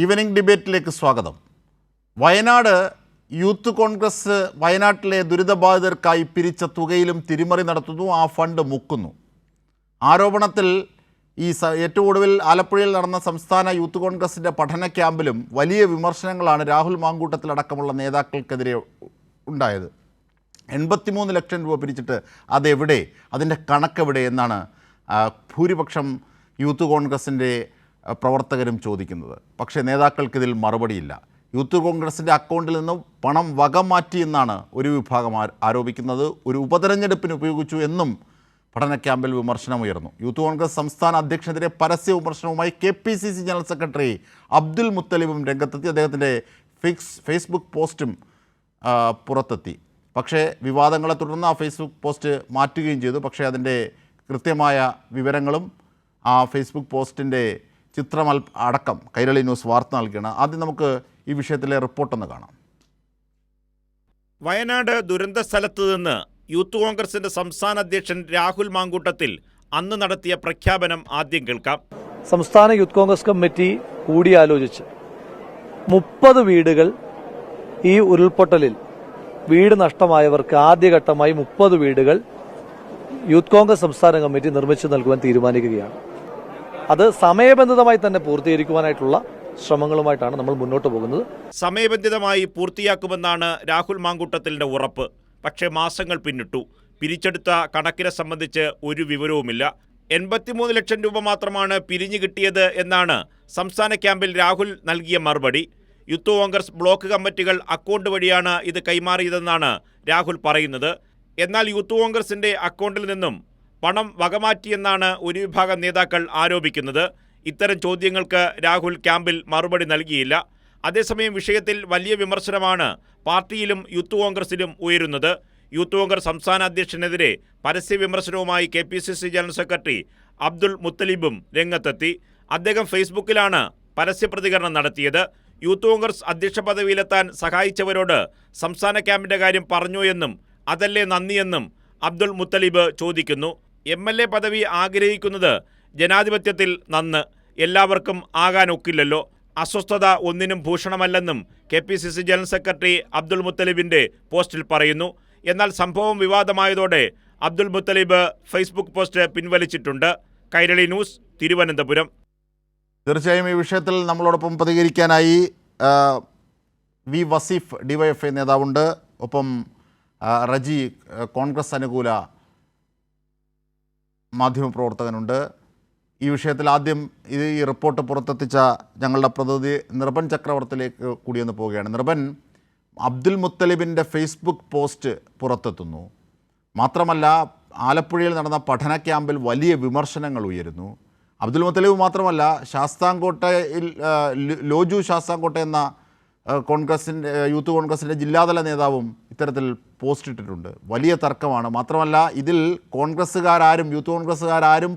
Evening ഡിബേറ്റിലേക്ക് സ്വാഗതം. Wayanad youth Congress വയനാട്ടിലെ ദുരിതബാധിതർക്കായി പിരിച്ച തുകയിലും തിരിമറി നടത്തുന്നു, ആ ഫണ്ട് മുക്കുന്നു. ആരോപണത്തിൽ ഏറ്റവും ഒടുവിൽ ആലപ്പുഴയിൽ നടന്ന സംസ്ഥാന യൂത്ത് കോൺഗ്രസിൻ്റെ പഠന ക്യാമ്പിലും വലിയ വിമർശനങ്ങളാണ് രാഹുൽ മാങ്കൂട്ടത്തിലടക്കമുള്ള നേതാക്കൾക്കെതിരെ ഉണ്ടായത്. 83 ലക്ഷം രൂപ പിരിച്ചിട്ട് അതെവിടെ, അതിൻ്റെ കണക്കെവിടെ എന്നാണ് ഭൂരിപക്ഷം യൂത്ത് കോൺഗ്രസിൻ്റെ പ്രവർത്തകരും ചോദിക്കുന്നത്. പക്ഷേ നേതാക്കൾക്കിതിൽ മറുപടിയില്ല. യൂത്ത് കോൺഗ്രസിൻ്റെ അക്കൗണ്ടിൽ നിന്നും പണം വകമാറ്റി എന്നാണ് ഒരു വിഭാഗം ആരോപിക്കുന്നത്. ഒരു ഉപതെരഞ്ഞെടുപ്പിന് ഉപയോഗിച്ചു എന്നും പഠന ക്യാമ്പിൽ വിമർശനമുയർന്നു. യൂത്ത് കോൺഗ്രസ് സംസ്ഥാന അധ്യക്ഷനെതിരെ പരസ്യ വിമർശനവുമായി KPCC ജനറൽ സെക്രട്ടറി അബ്ദുൽ മുത്തലിബും രംഗത്തെത്തി. അദ്ദേഹത്തിൻ്റെ ഫേസ്ബുക്ക് പോസ്റ്റും പുറത്തെത്തി. പക്ഷേ വിവാദങ്ങളെ തുടർന്ന് ആ ഫേസ്ബുക്ക് പോസ്റ്റ് മാറ്റുകയും ചെയ്തു. പക്ഷേ അതിൻ്റെ കൃത്യമായ വിവരങ്ങളും ആ ഫേസ്ബുക്ക് പോസ്റ്റിൻ്റെ ചിത്രം അടക്കം കൈരളി ന്യൂസ് വാർത്ത നൽകുകയാണ്. ആദ്യം നമുക്ക് ഈ വിഷയത്തിലെ റിപ്പോർട്ടൊന്ന് കാണാം. വയനാട് ദുരന്ത സ്ഥലത്ത് നിന്ന് യൂത്ത് കോൺഗ്രസിന്റെ സംസ്ഥാന അധ്യക്ഷൻ രാഹുൽ മാങ്കൂട്ടത്തിൽ അന്ന് നടത്തിയ പ്രഖ്യാപനം ആദ്യം കേൾക്കാം. സംസ്ഥാന യൂത്ത് കോൺഗ്രസ് കമ്മിറ്റി കൂടിയാലോചിച്ച് 30 വീടുകൾ ഈ ഉരുൾപൊട്ടലിൽ വീട് നഷ്ടമായവർക്ക് ആദ്യഘട്ടമായി 30 വീടുകൾ യൂത്ത് കോൺഗ്രസ് സംസ്ഥാന കമ്മിറ്റി നിർമ്മിച്ചു നൽകുവാൻ തീരുമാനിക്കുകയാണ്. അത് സമയബന്ധിതമായി തന്നെ പൂർത്തീകരിക്കുവാനായിട്ടുള്ള ശ്രമങ്ങളുമായിട്ടാണ് നമ്മൾ മുന്നോട്ട് പോകുന്നത്. സമയബന്ധിതമായി പൂർത്തിയാക്കുമെന്നാണ് രാഹുൽ മാങ്കൂട്ടത്തിന്റെ ഉറപ്പ്. പക്ഷേ മാസങ്ങൾ പിന്നിട്ടു. പിരിച്ചെടുത്ത കണക്കിനെ സംബന്ധിച്ച് ഒരു വിവരവുമില്ല. 83 ലക്ഷം രൂപ മാത്രമാണ് പിരിഞ്ഞു കിട്ടിയത് എന്നാണ് സംസ്ഥാന ക്യാമ്പിൽ രാഹുൽ നൽകിയ മറുപടി. യൂത്ത് കോൺഗ്രസ് ബ്ലോക്ക് കമ്മിറ്റികൾ അക്കൗണ്ട് വഴിയാണ് ഇത് കൈമാറിയതെന്നാണ് രാഹുൽ പറയുന്നത്. എന്നാൽ യൂത്ത് കോൺഗ്രസിന്റെ അക്കൗണ്ടിൽ നിന്നും പണം വകമാറ്റിയെന്നാണ് ഒരു വിഭാഗം നേതാക്കൾ ആരോപിക്കുന്നത്. ഇത്തരം ചോദ്യങ്ങൾക്ക് രാഹുൽ ക്യാമ്പിൽ മറുപടി നൽകിയില്ല. അതേസമയം വിഷയത്തിൽ വലിയ വിമർശനമാണ് പാർട്ടിയിലും യൂത്ത് കോൺഗ്രസിലും ഉയരുന്നത്. യൂത്ത് കോൺഗ്രസ് സംസ്ഥാന അധ്യക്ഷനെതിരെ പരസ്യ വിമർശനവുമായി KPCC ജനറൽ സെക്രട്ടറി അബ്ദുൽ മുത്തലിബും രംഗത്തെത്തി. അദ്ദേഹം ഫേസ്ബുക്കിലാണ് പരസ്യ പ്രതികരണം നടത്തിയത്. യൂത്ത് കോൺഗ്രസ് അധ്യക്ഷ പദവിയിലെത്താൻ സഹായിച്ചവരോട് സംസ്ഥാന ക്യാമ്പിന്റെ കാര്യം പറഞ്ഞു എന്നും അതല്ലേ നന്ദിയെന്നും അബ്ദുൽ മുത്തലിബ് ചോദിക്കുന്നു. MLA പദവി ആഗ്രഹിക്കുന്നത് ജനാധിപത്യത്തിൽ നന്ന്, എല്ലാവർക്കും ആകാനൊക്കില്ലല്ലോ. അസ്വസ്ഥത ഒന്നിനും ഭൂഷണമല്ലെന്നും KPCC ജനറൽ സെക്രട്ടറി അബ്ദുൽ മുത്തലിബിന്റെ പോസ്റ്റിൽ പറയുന്നു. എന്നാൽ സംഭവം വിവാദമായതോടെ അബ്ദുൽ മുത്തലിബ് ഫേസ്ബുക്ക് പോസ്റ്റ് പിൻവലിച്ചിട്ടുണ്ട്. കൈരളി ന്യൂസ്, തിരുവനന്തപുരം. തീർച്ചയായും ഈ വിഷയത്തിൽ നമ്മളോടൊപ്പം പ്രതികരിക്കാനായി വി വസീഫ് DYFI നേതാവുണ്ട്. ഒപ്പം റജി കോൺഗ്രസ് അനുകൂല മാധ്യമപ്രവർത്തകനുണ്ട്. ഈ വിഷയത്തിൽ ആദ്യം ഈ റിപ്പോർട്ട് പുറത്തെത്തിച്ച ഞങ്ങളുടെ പ്രതിനിധി നിർഭൻ ചക്രവർത്തിയിലേക്ക് കൂടിയൊന്ന് പോവുകയാണ്. Nirbhan, Abdul മുത്തലിബിൻ്റെ Facebook post പുറത്തെത്തുന്നു. മാത്രമല്ല ആലപ്പുഴയിൽ നടന്ന പഠന ക്യാമ്പിൽ വലിയ വിമർശനങ്ങൾ ഉയരുന്നു. അബ്ദുൽ മുത്തലിബ് മാത്രമല്ല, ശാസ്താംകോട്ടയിൽ ലോജു ശാസ്താംകോട്ട എന്ന യൂത്ത് കോൺഗ്രസിൻ്റെ ജില്ലാതല നേതാവും ഇത്തരത്തിൽ പോസ്റ്റ് ഇട്ടിട്ടുണ്ട്. വലിയ തർക്കമാണ്. മാത്രമല്ല ഇതിൽ യൂത്ത് കോൺഗ്രസ്സുകാരും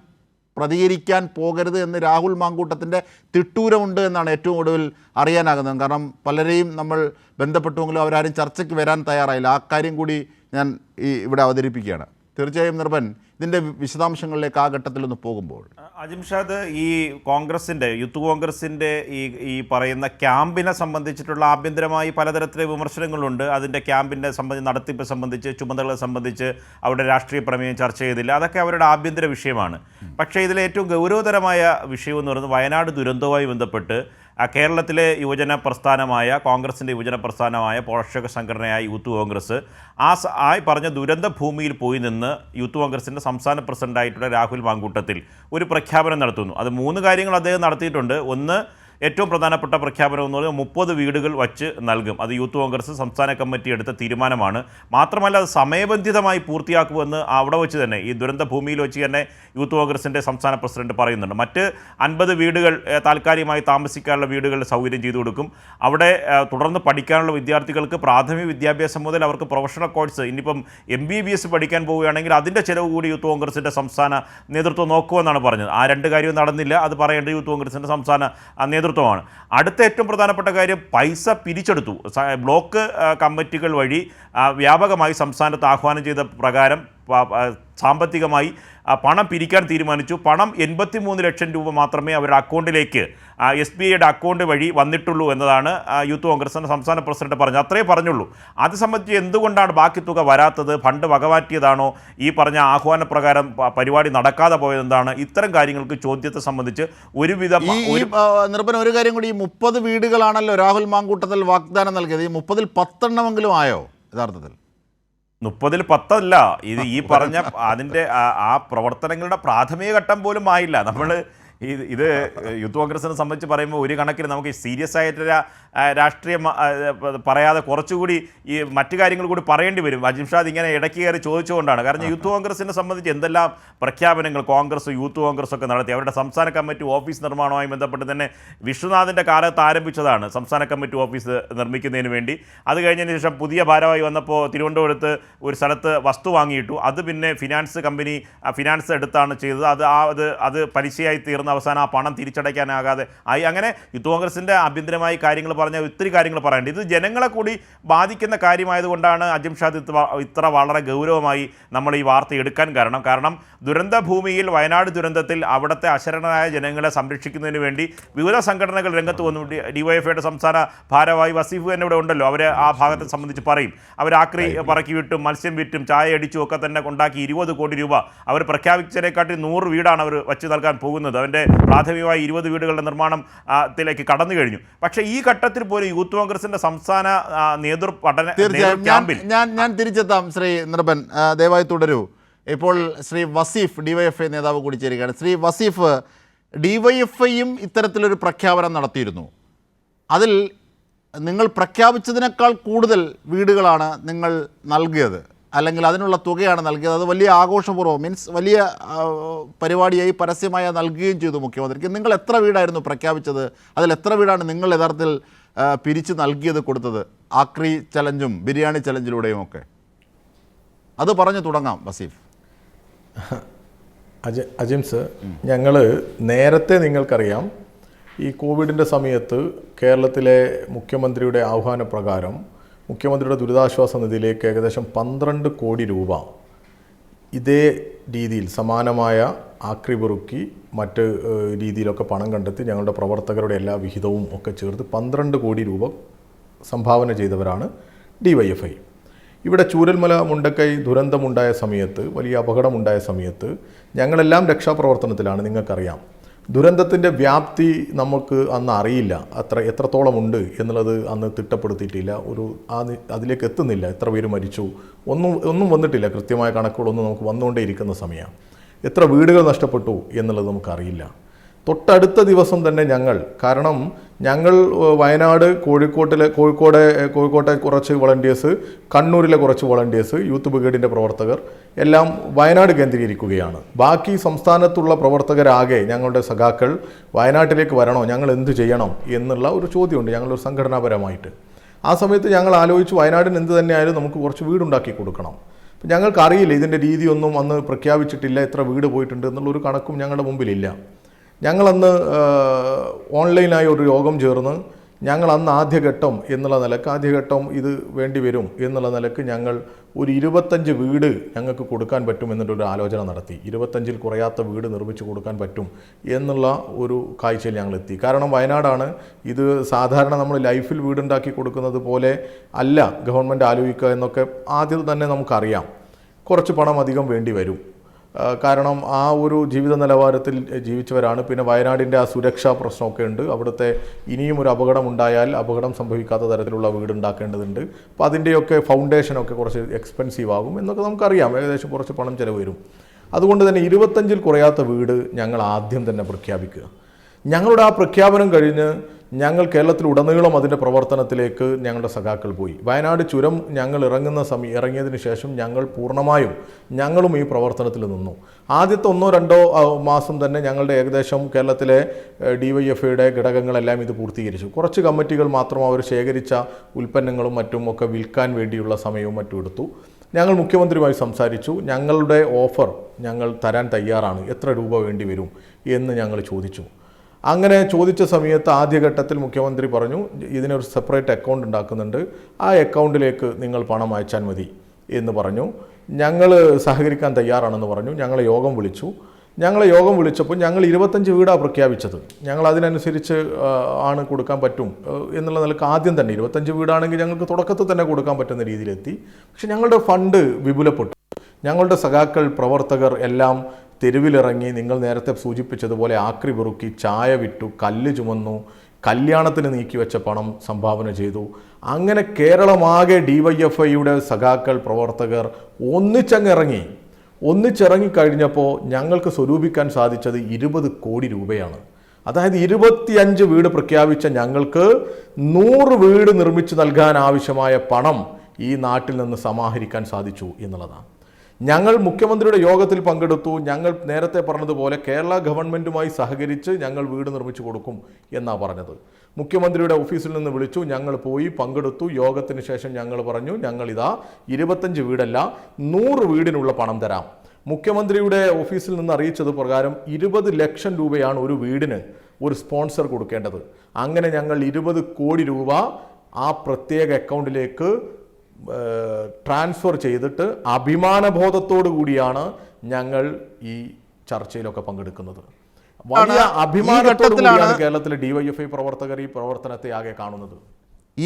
പ്രതികരിക്കാൻ പോകരുത് എന്ന് രാഹുൽ മാങ്കൂട്ടത്തിൻ്റെ തിട്ടൂരമുണ്ട് എന്നാണ് ഏറ്റവും ഒടുവിൽ അറിയാനാകുന്നത്. കാരണം പലരെയും നമ്മൾ ബന്ധപ്പെട്ടുവെങ്കിലും അവരാരും ചർച്ചയ്ക്ക് വരാൻ തയ്യാറായില്ല. ആ കാര്യം കൂടി ഞാൻ ഇവിടെ അവതരിപ്പിക്കുകയാണ്. തീർച്ചയായും നിർഭൻ, ഇതിൻ്റെ വിശദാംശങ്ങളിലേക്ക് ആ ഘട്ടത്തിലൊന്ന് പോകുമ്പോൾ അജിംഷാദ്, ഈ യൂത്ത് കോൺഗ്രസിൻ്റെ ഈ പറയുന്ന ക്യാമ്പിനെ സംബന്ധിച്ചിട്ടുള്ള ആഭ്യന്തരമായി പലതരത്തിലെ വിമർശനങ്ങളുണ്ട്. അതിൻ്റെ ക്യാമ്പിൻ്റെ നടത്തിപ്പ് സംബന്ധിച്ച്, ചുമതലകളെ സംബന്ധിച്ച് അവിടെ രാഷ്ട്രീയ പ്രമേയം ചർച്ച ചെയ്തില്ല. അതൊക്കെ അവരുടെ ആഭ്യന്തര വിഷയമാണ്. പക്ഷേ ഇതിലെ ഏറ്റവും ഗൗരവതരമായ വിഷയം എന്ന് പറയുന്നത് വയനാട് ദുരന്തവുമായി ബന്ധപ്പെട്ട് കേരളത്തിലെ കോൺഗ്രസിൻ്റെ യുവജന പ്രസ്ഥാനമായ പോഷക സംഘടനയായ യൂത്ത് കോൺഗ്രസ് പറഞ്ഞ ദുരന്ത ഭൂമിയിൽ പോയി നിന്ന് യൂത്ത് കോൺഗ്രസിൻ്റെ സംസ്ഥാന പ്രസിഡൻ്റായിട്ടുള്ള രാഹുൽ മാങ്കൂട്ടത്തിൽ ഒരു പ്രഖ്യാപനം നടത്തുന്നു. അത് 3 കാര്യങ്ങൾ അദ്ദേഹം നടത്തിയിട്ടുണ്ട്. ഒന്ന്, ഏറ്റവും പ്രധാനപ്പെട്ട പ്രഖ്യാപനം എന്ന് പറയുന്നത് 30 വീടുകൾ വച്ച് നൽകും. അത് യൂത്ത് കോൺഗ്രസ് സംസ്ഥാന കമ്മിറ്റി എടുത്ത തീരുമാനമാണ്. മാത്രമല്ല അത് സമയബന്ധിതമായി പൂർത്തിയാക്കുമെന്ന് അവിടെ വെച്ച് തന്നെ, ഈ ദുരന്ത ഭൂമിയിൽ വെച്ച് തന്നെ യൂത്ത് കോൺഗ്രസിൻ്റെ സംസ്ഥാന പ്രസിഡന്റ് പറയുന്നുണ്ട്. മറ്റ് 50 വീടുകൾ താൽക്കാലികമായി താമസിക്കാനുള്ള വീടുകളുടെ സൗകര്യം ചെയ്തു കൊടുക്കും. അവിടെ തുടർന്ന് പഠിക്കാനുള്ള വിദ്യാർത്ഥികൾക്ക് പ്രാഥമിക വിദ്യാഭ്യാസം മുതൽ അവർക്ക് പ്രൊഫഷണൽ കോഴ്സ്, ഇനിയിപ്പം MBBS പഠിക്കാൻ പോവുകയാണെങ്കിൽ അതിൻ്റെ ചിലവ് കൂടി യൂത്ത് കോൺഗ്രസിൻ്റെ സംസ്ഥാന നേതൃത്വം നോക്കുമെന്നാണ് പറഞ്ഞത്. ആ 2 കാര്യവും നടന്നില്ല. അത് പറയേണ്ടത് യൂത്ത് കോൺഗ്രസിൻ്റെ സംസ്ഥാന നേതൃത്വമാണ്. അടുത്ത ഏറ്റവും പ്രധാനപ്പെട്ട കാര്യം, പൈസ പിരിച്ചെടുത്തു. ബ്ലോക്ക് കമ്മിറ്റികൾ വഴി വ്യാപകമായി സംസ്ഥാനത്ത് ആഹ്വാനം ചെയ്ത പ്രകാരം സാമ്പത്തികമായി പണം പിരിക്കാൻ തീരുമാനിച്ചു. പണം 83 ലക്ഷം രൂപ മാത്രമേ അവരുടെ അക്കൗണ്ടിലേക്ക് SBIയുടെ അക്കൗണ്ട് വഴി വന്നിട്ടുള്ളൂ എന്നതാണ് യൂത്ത് കോൺഗ്രസിൻ്റെ സംസ്ഥാന പ്രസിഡന്റ് പറഞ്ഞത്. അത്രേ പറഞ്ഞുള്ളൂ. അത് സംബന്ധിച്ച് എന്തുകൊണ്ടാണ് ബാക്കി തുക വരാത്തത്? ഫണ്ട് വകമാറ്റിയതാണോ? ഈ പറഞ്ഞ ആഹ്വാനപ്രകാരം പരിപാടി നടക്കാതെ പോയതെന്താണ്? ഇത്തരം കാര്യങ്ങൾക്ക് ചോദ്യത്തെ സംബന്ധിച്ച് ഒരുവിധം നിർഭൻ ഒരു കാര്യം കൂടി, ഈ 30 വീടുകളാണല്ലോ രാഹുൽ മാങ്കൂട്ടത്തിൽ വാഗ്ദാനം നൽകിയത്. ഈ 30-ൽ 10 എണ്ണമെങ്കിലും ആയോ യഥാർത്ഥത്തിൽ? 30-ൽ 10 അല്ല, ഇത് ഈ പറഞ്ഞ അതിൻ്റെ ആ പ്രവർത്തനങ്ങളുടെ പ്രാഥമിക ഘട്ടം പോലും ആയില്ല. നമ്മൾ ഇത് യൂത്ത് കോൺഗ്രസിനെ സംബന്ധിച്ച് പറയുമ്പോൾ ഒരു കണക്കിന് നമുക്ക് സീരിയസ് ആയിട്ട് രാഷ്ട്രീയം പറയാതെ കുറച്ചുകൂടി ഈ മറ്റു കാര്യങ്ങൾ കൂടി പറയേണ്ടി വരും. അജിംഷാദ് ഇങ്ങനെ ഇടയ്ക്ക് കയറി ചോദിച്ചുകൊണ്ടാണ്. കാരണം യൂത്ത് കോൺഗ്രസിനെ സംബന്ധിച്ച് എന്തെല്ലാം പ്രഖ്യാപനങ്ങൾ കോൺഗ്രസ് യൂത്ത് കോൺഗ്രസ്സൊക്കെ നടത്തി. അവരുടെ സംസ്ഥാന കമ്മിറ്റി ഓഫീസ് നിർമ്മാണവുമായി ബന്ധപ്പെട്ട് തന്നെ വിശ്വനാഥിൻ്റെ കാലത്ത് ആരംഭിച്ചതാണ് സംസ്ഥാന കമ്മിറ്റി ഓഫീസ് നിർമ്മിക്കുന്നതിന് വേണ്ടി. അത് കഴിഞ്ഞതിന് ശേഷം പുതിയ ഭാരവാഹി വന്നപ്പോൾ തിരുവനന്തപുരത്ത് ഒരു സ്ഥലത്ത് വസ്തു വാങ്ങിയിട്ടു. അത് പിന്നെ ഫിനാൻസ് എടുത്താണ് ചെയ്തത്. അത് പലിശയായി തീർന്ന അവസാനം ആ പണം തിരിച്ചടയ്ക്കാനാകാതെ ആയി. അങ്ങനെ യൂത്ത് കോൺഗ്രസിൻ്റെ ആഭ്യന്തരമായി കാര്യങ്ങൾ പറഞ്ഞാൽ ഒത്തിരി കാര്യങ്ങൾ പറയേണ്ടത്. ഇത് ജനങ്ങളെ കൂടി ബാധിക്കുന്ന കാര്യമായതുകൊണ്ടാണ് അജിംഷാദ് ഇത്ര വളരെ ഗൗരവമായി നമ്മൾ ഈ വാർത്ത എടുക്കാൻ കാരണം ദുരന്ത ഭൂമിയിൽ വയനാട് ദുരന്തത്തിൽ അവിടുത്തെ അശരണരായ ജനങ്ങളെ സംരക്ഷിക്കുന്നതിന് വേണ്ടി വിവിധ സംഘടനകൾ രംഗത്ത് വന്നു. DYFIയുടെ സംസ്ഥാന ഭാരവാഹി വസീഫ് തന്നെ ഇവിടെ ഉണ്ടല്ലോ. അവർ ആ ഭാഗത്തെ സംബന്ധിച്ച് പറയും. അവർ ആക്രി പറക്കി വിട്ടും മത്സ്യം വിറ്റും ചായ അടിച്ചും ഒക്കെ തന്നെ ഉണ്ടാക്കി 20 കോടി രൂപ അവർ പ്രഖ്യാപിച്ചതിനെക്കാട്ടി 100 വീടാണ് അവർ വച്ച് നൽകാൻ പോകുന്നത്. അവൻ്റെ പ്രാഥമികമായി 20 വീടുകളുടെ നിർമ്മാണത്തിലേക്ക് കടന്നു കഴിഞ്ഞു. പക്ഷേ ഈ ഘട്ടത്തിൽ പോലും യൂത്ത് കോൺഗ്രസിന്റെ സംസ്ഥാന തീർച്ചയായും ഞാൻ തിരിച്ചെത്താം. ശ്രീ നിർഭൻ ദയവായി തുടരൂ. ഇപ്പോൾ ശ്രീ വസീഫ് DYFI നേതാവ് കൂടി ചേരുകയാണ്. ശ്രീ വസീഫ്, DYFIയും ഇത്തരത്തിലൊരു പ്രഖ്യാപനം നടത്തിയിരുന്നു. അതിൽ നിങ്ങൾ പ്രഖ്യാപിച്ചതിനേക്കാൾ കൂടുതൽ വീടുകളാണ് നിങ്ങൾ നൽകിയത്, അല്ലെങ്കിൽ അതിനുള്ള തുകയാണ് നൽകിയത്. അത് വലിയ ആഘോഷപൂർവ്വം മീൻസ് വലിയ പരിപാടിയായി പരസ്യമായി നൽകുകയും ചെയ്തു മുഖ്യമന്ത്രിക്ക്. നിങ്ങൾ എത്ര വീടായിരുന്നു പ്രഖ്യാപിച്ചത്? അതിൽ എത്ര വീടാണ് നിങ്ങൾ യഥാർത്ഥത്തിൽ പിരിച്ച് നൽകിയത്, കൊടുത്തത്? ആക്രി ചലഞ്ചും ബിരിയാണി ചലഞ്ചിലൂടെയും ഒക്കെ അത് പറഞ്ഞു തുടങ്ങാം വസീഫ്. അജിംസ്, ഞങ്ങൾ നേരത്തെ നിങ്ങൾക്കറിയാം ഈ കോവിഡിൻ്റെ സമയത്ത് കേരളത്തിലെ മുഖ്യമന്ത്രിയുടെ ആഹ്വാനപ്രകാരം മുഖ്യമന്ത്രിയുടെ ദുരിതാശ്വാസ നിധിയിലേക്ക് ഏകദേശം 12 കോടി രൂപ ഇതേ രീതിയിൽ സമാനമായ ആക്രി പെറുക്കി മറ്റ് രീതിയിലൊക്കെ പണം കണ്ടെത്തി ഞങ്ങളുടെ പ്രവർത്തകരുടെ എല്ലാ വിഹിതവും ഒക്കെ ചേർത്ത് 12 കോടി രൂപ സംഭാവന ചെയ്തവരാണ് DYFI. ഇവിടെ ചൂരൽമല മുണ്ടക്കൈ ദുരന്തമുണ്ടായ സമയത്ത്, വലിയ അപകടമുണ്ടായ സമയത്ത് ഞങ്ങളെല്ലാം രക്ഷാപ്രവർത്തനത്തിലാണ്. നിങ്ങൾക്കറിയാം ദുരന്തത്തിൻ്റെ വ്യാപ്തി നമുക്ക് അന്ന് അറിയില്ല, എത്രത്തോളം ഉണ്ട് എന്നുള്ളത് അന്ന് തിട്ടപ്പെടുത്തിയിട്ടില്ല. അതിലേക്ക് എത്തുന്നില്ല. എത്ര പേര് മരിച്ചു ഒന്നും വന്നിട്ടില്ല. കൃത്യമായ കണക്കുകളൊന്നും നമുക്ക് വന്നുകൊണ്ടേയിരിക്കുന്ന സമയമാണ്. എത്ര വീടുകൾ നഷ്ടപ്പെട്ടു എന്നുള്ളത് നമുക്കറിയില്ല. തൊട്ടടുത്ത ദിവസം തന്നെ ഞങ്ങൾ വയനാട്, കോഴിക്കോട്ടെ കുറച്ച് വളണ്ടിയേഴ്സ്, കണ്ണൂരിലെ കുറച്ച് വളണ്ടിയേഴ്സ്, യൂത്ത് ബ്രിഗേഡിൻ്റെ പ്രവർത്തകർ എല്ലാം വയനാട് കേന്ദ്രീകരിക്കുകയാണ്. ബാക്കി സംസ്ഥാനത്തുള്ള പ്രവർത്തകരാകെ ഞങ്ങളുടെ സഖാക്കൾ വയനാട്ടിലേക്ക് വരണോ, ഞങ്ങൾ എന്ത് ചെയ്യണം എന്നുള്ള ഒരു ചോദ്യമുണ്ട് ഞങ്ങളൊരു സംഘടനാപരമായിട്ട്. ആ സമയത്ത് ഞങ്ങൾ ആലോചിച്ചു, വയനാടിന് എന്ത് തന്നെയായാലും നമുക്ക് കുറച്ച് വീടുണ്ടാക്കി കൊടുക്കണം. അപ്പം ഞങ്ങൾക്കറിയില്ല, ഇതിൻ്റെ രീതിയൊന്നും അന്ന് പ്രഖ്യാപിച്ചിട്ടില്ല, എത്ര വീട് പോയിട്ടുണ്ട് എന്നുള്ളൊരു കണക്കും ഞങ്ങളുടെ മുമ്പിലില്ല. ഞങ്ങളന്ന് ഓൺലൈനായി ഒരു യോഗം ചേർന്ന് ഞങ്ങൾ അന്ന് ആദ്യഘട്ടം ഇത് വേണ്ടി വരും എന്നുള്ള നിലക്ക് ഞങ്ങൾ ഒരു 25 വീട് ഞങ്ങൾക്ക് കൊടുക്കാൻ പറ്റും എന്നിട്ടൊരു ആലോചന നടത്തി. 25-ൽ കുറയാത്ത വീട് നിർമ്മിച്ച് കൊടുക്കാൻ പറ്റും എന്നുള്ള ഒരു കാഴ്ചയിൽ ഞങ്ങൾ എത്തി. കാരണം വയനാടാണ്. ഇത് സാധാരണ നമ്മൾ ലൈഫിൽ വീടുണ്ടാക്കി കൊടുക്കുന്നത് പോലെ അല്ല ഗവൺമെൻറ് ആലോചിക്കുക എന്നൊക്കെ ആദ്യം തന്നെ നമുക്കറിയാം. കുറച്ച് പണം അധികം വേണ്ടി വരും. കാരണം ആ ഒരു ജീവിത നിലവാരത്തിൽ ജീവിച്ചവരാണ്. പിന്നെ വയനാടിൻ്റെ ആ സുരക്ഷാ പ്രശ്നമൊക്കെ ഉണ്ട്. അവിടുത്തെ ഇനിയും ഒരു അപകടം ഉണ്ടായാൽ അപകടം സംഭവിക്കാത്ത തരത്തിലുള്ള വീടുണ്ടാക്കേണ്ടതുണ്ട്. അപ്പോൾ അതിൻ്റെയൊക്കെ ഫൗണ്ടേഷനൊക്കെ കുറച്ച് എക്സ്പെൻസീവ് ആകും എന്നൊക്കെ നമുക്കറിയാം. ഏകദേശം കുറച്ച് പണം ചിലവ് വരും. അതുകൊണ്ട് തന്നെ 25-ൽ കുറയാത്ത വീട് ഞങ്ങൾ ആദ്യം തന്നെ പ്രഖ്യാപിക്കുക. ഞങ്ങളുടെ ആ പ്രഖ്യാപനം കഴിഞ്ഞ് ഞങ്ങൾ കേരളത്തിലുടനീളം അതിൻ്റെ പ്രവർത്തനത്തിലേക്ക് ഞങ്ങളുടെ സഖാക്കൾ പോയി. വയനാട് ചുരം ഞങ്ങൾ ഇറങ്ങിയതിന് ശേഷം ഞങ്ങളും ഈ പ്രവർത്തനത്തിൽ നിന്നു. ആദ്യത്തെ 1-2 മാസം തന്നെ ഞങ്ങളുടെ ഏകദേശം കേരളത്തിലെ DYFIയുടെ ഘടകങ്ങളെല്ലാം ഇത് പൂർത്തീകരിച്ചു. കുറച്ച് കമ്മിറ്റികൾ മാത്രം അവർ ശേഖരിച്ച ഉൽപ്പന്നങ്ങളും മറ്റും ഒക്കെ വിൽക്കാൻ വേണ്ടിയുള്ള സമയവും മറ്റും എടുത്തു. ഞങ്ങൾ മുഖ്യമന്ത്രിയുമായി സംസാരിച്ചു. ഞങ്ങളുടെ ഓഫർ ഞങ്ങൾ തരാൻ തയ്യാറാണ്, എത്ര രൂപ വേണ്ടി വരും എന്ന് ഞങ്ങൾ ചോദിച്ചു. അങ്ങനെ ചോദിച്ച സമയത്ത് ആദ്യഘട്ടത്തിൽ മുഖ്യമന്ത്രി പറഞ്ഞു, ഇതിനൊരു സെപ്പറേറ്റ് അക്കൗണ്ട് ഉണ്ടാക്കുന്നുണ്ട്, ആ അക്കൗണ്ടിലേക്ക് നിങ്ങൾ പണം അയച്ചാൽ മതി എന്ന് പറഞ്ഞു. ഞങ്ങൾ സഹകരിക്കാൻ തയ്യാറാണെന്ന് പറഞ്ഞു. ഞങ്ങളെ യോഗം വിളിച്ചപ്പോൾ ഞങ്ങൾ 25 വീടാണ് പ്രഖ്യാപിച്ചത്. ഞങ്ങൾ അതിനനുസരിച്ച് ആണ് കൊടുക്കാൻ പറ്റും എന്നുള്ള നിലക്ക് ആദ്യം തന്നെ 25 വീടാണെങ്കിൽ ഞങ്ങൾക്ക് തുടക്കത്തിൽ തന്നെ കൊടുക്കാൻ പറ്റുന്ന രീതിയിലെത്തി. പക്ഷെ ഞങ്ങളുടെ ഫണ്ട് വിപുലപ്പെട്ടു. ഞങ്ങളുടെ സഖാക്കൾ, പ്രവർത്തകർ എല്ലാം തെരുവിലിറങ്ങി, നിങ്ങൾ നേരത്തെ സൂചിപ്പിച്ചതുപോലെ ആക്രി പെറുക്കി, ചായ വിറ്റു, കല്ല് ചുമന്നു, കല്യാണത്തിന് നീക്കിവെച്ച പണം സംഭാവന ചെയ്തു. അങ്ങനെ കേരളമാകെ DYFIയുടെ സഖാക്കൾ, പ്രവർത്തകർ ഒന്നിച്ചിറങ്ങിക്കഴിഞ്ഞപ്പോൾ ഞങ്ങൾക്ക് സ്വരൂപിക്കാൻ സാധിച്ചത് 20 കോടി രൂപയാണ്. അതായത് 25 വീട് പ്രഖ്യാപിച്ച ഞങ്ങൾക്ക് 100 വീട് നിർമ്മിച്ചു നൽകാൻ ആവശ്യമായ പണം ഈ നാട്ടിൽ നിന്ന് സമാഹരിക്കാൻ സാധിച്ചു എന്നുള്ളതാണ്. ഞങ്ങൾ മുഖ്യമന്ത്രിയുടെ യോഗത്തിൽ പങ്കെടുത്തു. ഞങ്ങൾ നേരത്തെ പറഞ്ഞതുപോലെ കേരള ഗവൺമെൻറ്റുമായി സഹകരിച്ച് ഞങ്ങൾ വീട് നിർമ്മിച്ചു കൊടുക്കും എന്നാണ് പറഞ്ഞത്. മുഖ്യമന്ത്രിയുടെ ഓഫീസിൽ നിന്ന് വിളിച്ചു, ഞങ്ങൾ പോയി പങ്കെടുത്തു. യോഗത്തിന് ശേഷം ഞങ്ങൾ പറഞ്ഞു, ഞങ്ങളിതാ 25 വീടല്ല 100 വീടിനുള്ള പണം തരാം. മുഖ്യമന്ത്രിയുടെ ഓഫീസിൽ നിന്ന് അറിയിച്ചത് പ്രകാരം 20 ലക്ഷം രൂപയാണ് ഒരു വീടിന് ഒരു സ്പോൺസർ കൊടുക്കേണ്ടത്. അങ്ങനെ ഞങ്ങൾ 20 കോടി രൂപ ആ പ്രത്യേക അക്കൗണ്ടിലേക്ക് ട്രാൻസ്ഫർ ചെയ്തിട്ട് അഭിമാനബോധത്തോടു കൂടിയാണ് ഞങ്ങൾ ഈ ചർച്ചയിലൊക്കെ പങ്കെടുക്കുന്നത്. വലിയ അഭിമാനത്തോടു കൂടിയാണ് കേരളത്തിലെ DYFI പ്രവർത്തകർ ഈ പ്രവർത്തനത്തെ ആകെ കാണുന്നത്.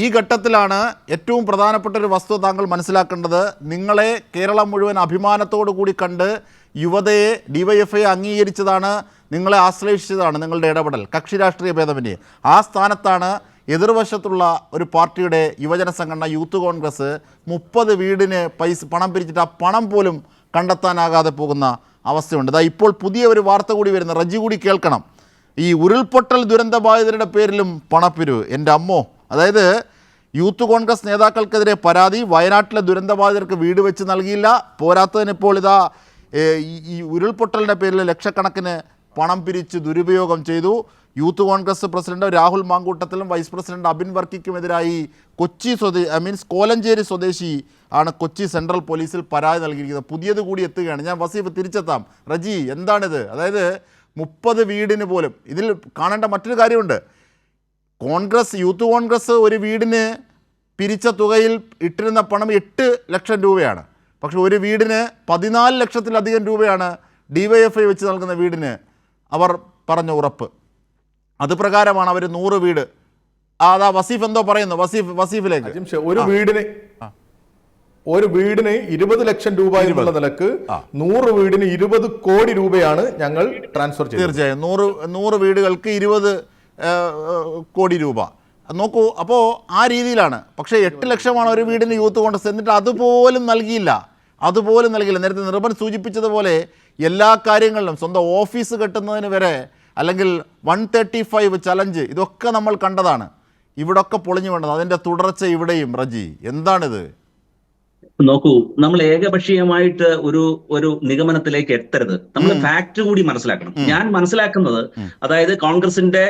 ഈ ഘട്ടത്തിലാണ് ഏറ്റവും പ്രധാനപ്പെട്ട ഒരു വസ്തുത താങ്കൾ മനസ്സിലാക്കേണ്ടത്. നിങ്ങളെ കേരളം മുഴുവൻ അഭിമാനത്തോടു കൂടി കണ്ട് യുവതയെ DYFI അംഗീകരിച്ചതാണ്, നിങ്ങളെ ആശ്രയിച്ചതാണ് നിങ്ങളുടെ ഇടപെടൽ, കക്ഷി രാഷ്ട്രീയ ഭേദമന്യേ. ആ സ്ഥാനത്താണ് എതിർവശത്തുള്ള ഒരു പാർട്ടിയുടെ യുവജന സംഘടന യൂത്ത് കോൺഗ്രസ് 30 വീടിന് പണം പിരിച്ചിട്ട് ആ പണം പോലും കണ്ടെത്താനാകാതെ പോകുന്ന അവസ്ഥയുണ്ട്. ഇതാ ഇപ്പോൾ പുതിയ ഒരു വാർത്ത കൂടി വരുന്ന, റജി കൂടി കേൾക്കണം. ഈ ഉരുൾപൊട്ടൽ ദുരന്തബാധിതരുടെ പേരിലും പണപ്പിരിവ്. എൻ്റെ അമ്മോ! അതായത് യൂത്ത് കോൺഗ്രസ് നേതാക്കൾക്കെതിരെ പരാതി, വയനാട്ടിലെ ദുരന്തബാധിതർക്ക് വീട് വെച്ച് നൽകിയില്ല, പോരാത്തതിന് ഇപ്പോൾ ഇതാ ഈ ഉരുൾപൊട്ടലിൻ്റെ പേരിൽ ലക്ഷക്കണക്കിന് പണം പിരിച്ച് ദുരുപയോഗം ചെയ്തു. യൂത്ത് കോൺഗ്രസ് പ്രസിഡന്റ് രാഹുൽ മാങ്കൂട്ടത്തിലും വൈസ് പ്രസിഡന്റ് അബിൻ വർക്കിക്കുമെതിരായി കോലഞ്ചേരി സ്വദേശി ആണ് കൊച്ചി സെൻട്രൽ പോലീസിൽ പരാതി നൽകിയിരിക്കുന്നത്. പുതിയത് കൂടി എത്തുകയാണ്. ഞാൻ വസീഫ് തിരിച്ചെത്താം. റജി, എന്താണിത്? അതായത് 30 വീടിന് പോലും. ഇതിൽ കാണേണ്ട മറ്റൊരു കാര്യമുണ്ട്. യൂത്ത് കോൺഗ്രസ് ഒരു വീടിന് പിരിച്ച തുകയിൽ ഇട്ടിരുന്ന പണം 8 ലക്ഷം രൂപയാണ്. പക്ഷെ ഒരു വീടിന് 14 ലക്ഷത്തിലധികം രൂപയാണ് DYFI വെച്ച് നൽകുന്ന വീടിന് അവർ പറഞ്ഞ ഉറപ്പ്. അത് പ്രകാരമാണ് അവർ 100 വീട്. അതാ വസീഫ് എന്തോ പറയുന്നു. വസീഫിലേക്ക്. ഒരു വീടിന് 20 ലക്ഷം രൂപ എന്നുള്ള നിലക്ക് 100 വീടിന് 20 കോടി രൂപയാണ് ഞങ്ങൾ ട്രാൻസ്ഫർ ചെയ്തത്. തീർച്ചയായും 100 വീടുകൾക്ക് 20 കോടി രൂപ. നോക്കൂ, അപ്പോൾ ആ രീതിയിലാണ്. പക്ഷേ 8 ലക്ഷമാണ് ഒരു വീടിന് യൂത്ത് കോൺഗ്രസ്. എന്നിട്ട് അതുപോലും നൽകിയില്ല. നേരത്തെ നിർഭൻ സൂചിപ്പിച്ചതുപോലെ എല്ലാ കാര്യങ്ങളിലും സ്വന്തം ഓഫീസ് കെട്ടുന്നതിന് വരെ, അല്ലെങ്കിൽ 135 ചലഞ്ച്, ഇതൊക്കെ നമ്മൾ കണ്ടതാണ്. ഇവിടൊക്കെ പൊളിഞ്ഞു വേണ്ടത്. അതിൻ്റെ തുടർച്ച ഇവിടെയും. റജി, എന്താണിത്? നോക്കൂ, നമ്മൾ ഏകപക്ഷീയമായിട്ട് ഒരു നിഗമനത്തിലേക്ക് എത്തരുത്. നമ്മൾ ഫാക്ട് കൂടി മനസ്സിലാക്കണം. ഞാൻ മനസ്സിലാക്കുന്നത്, അതായത് കോൺഗ്രസിന്റെ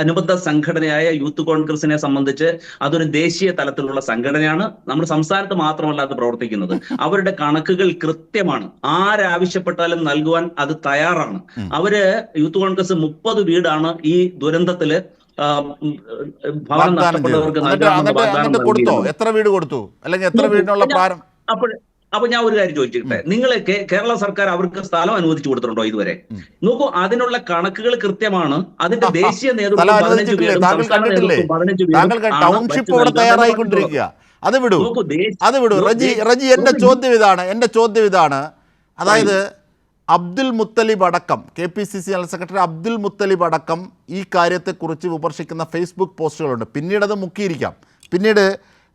അനുബന്ധ സംഘടനയായ യൂത്ത് കോൺഗ്രസിനെ സംബന്ധിച്ച് അതൊരു ദേശീയ തലത്തിലുള്ള സംഘടനയാണ്. നമ്മുടെ സംസ്ഥാനത്ത് മാത്രമല്ല അത് പ്രവർത്തിക്കുന്നത്. അവരുടെ കണക്കുകൾ കൃത്യമാണ്. ആരാവശ്യപ്പെട്ടാലും നൽകുവാൻ അത് തയ്യാറാണ്. യൂത്ത് കോൺഗ്രസ് 30 വീടാണ് ഈ ദുരന്തത്തില് ഭവനം നഷ്ടപ്പെട്ടവർക്ക് കൊടുത്തോ? എത്ര വീട് കൊടുത്തു? അല്ലെങ്കിൽ എത്ര വീടിനുള്ള പ്രാരംഭം? അപ്പൊ ഞാൻ ഒരു കാര്യം ചോദിച്ചിട്ടെ, നിങ്ങൾ കേരള സർക്കാർ അവർക്ക് സ്ഥലം അനുവദിച്ചു കൊടുത്തിട്ടുണ്ടോ ഇതുവരെ? നോക്കൂ, അതിനുള്ള കണക്കുകൾ കൃത്യമാണ്. അതിന്റെ ദേശീയ നേതൃത്വം 15 വീടും സംസ്ഥാന നേതൃത്വം 15 വീടും. അത് വിടൂ. റജി, എന്റെ ചോദ്യം ഇതാണ്. അതായത് അബ്ദുൽ മുത്തലിബ് അടക്കം, KPCC general secretary Abdul Muthalib അടക്കം ഈ കാര്യത്തെക്കുറിച്ച് വിമർശിക്കുന്ന ഫേസ്ബുക്ക് പോസ്റ്റുകളുണ്ട്. പിന്നീട് അത് മുക്കിയിരിക്കാം. പിന്നീട്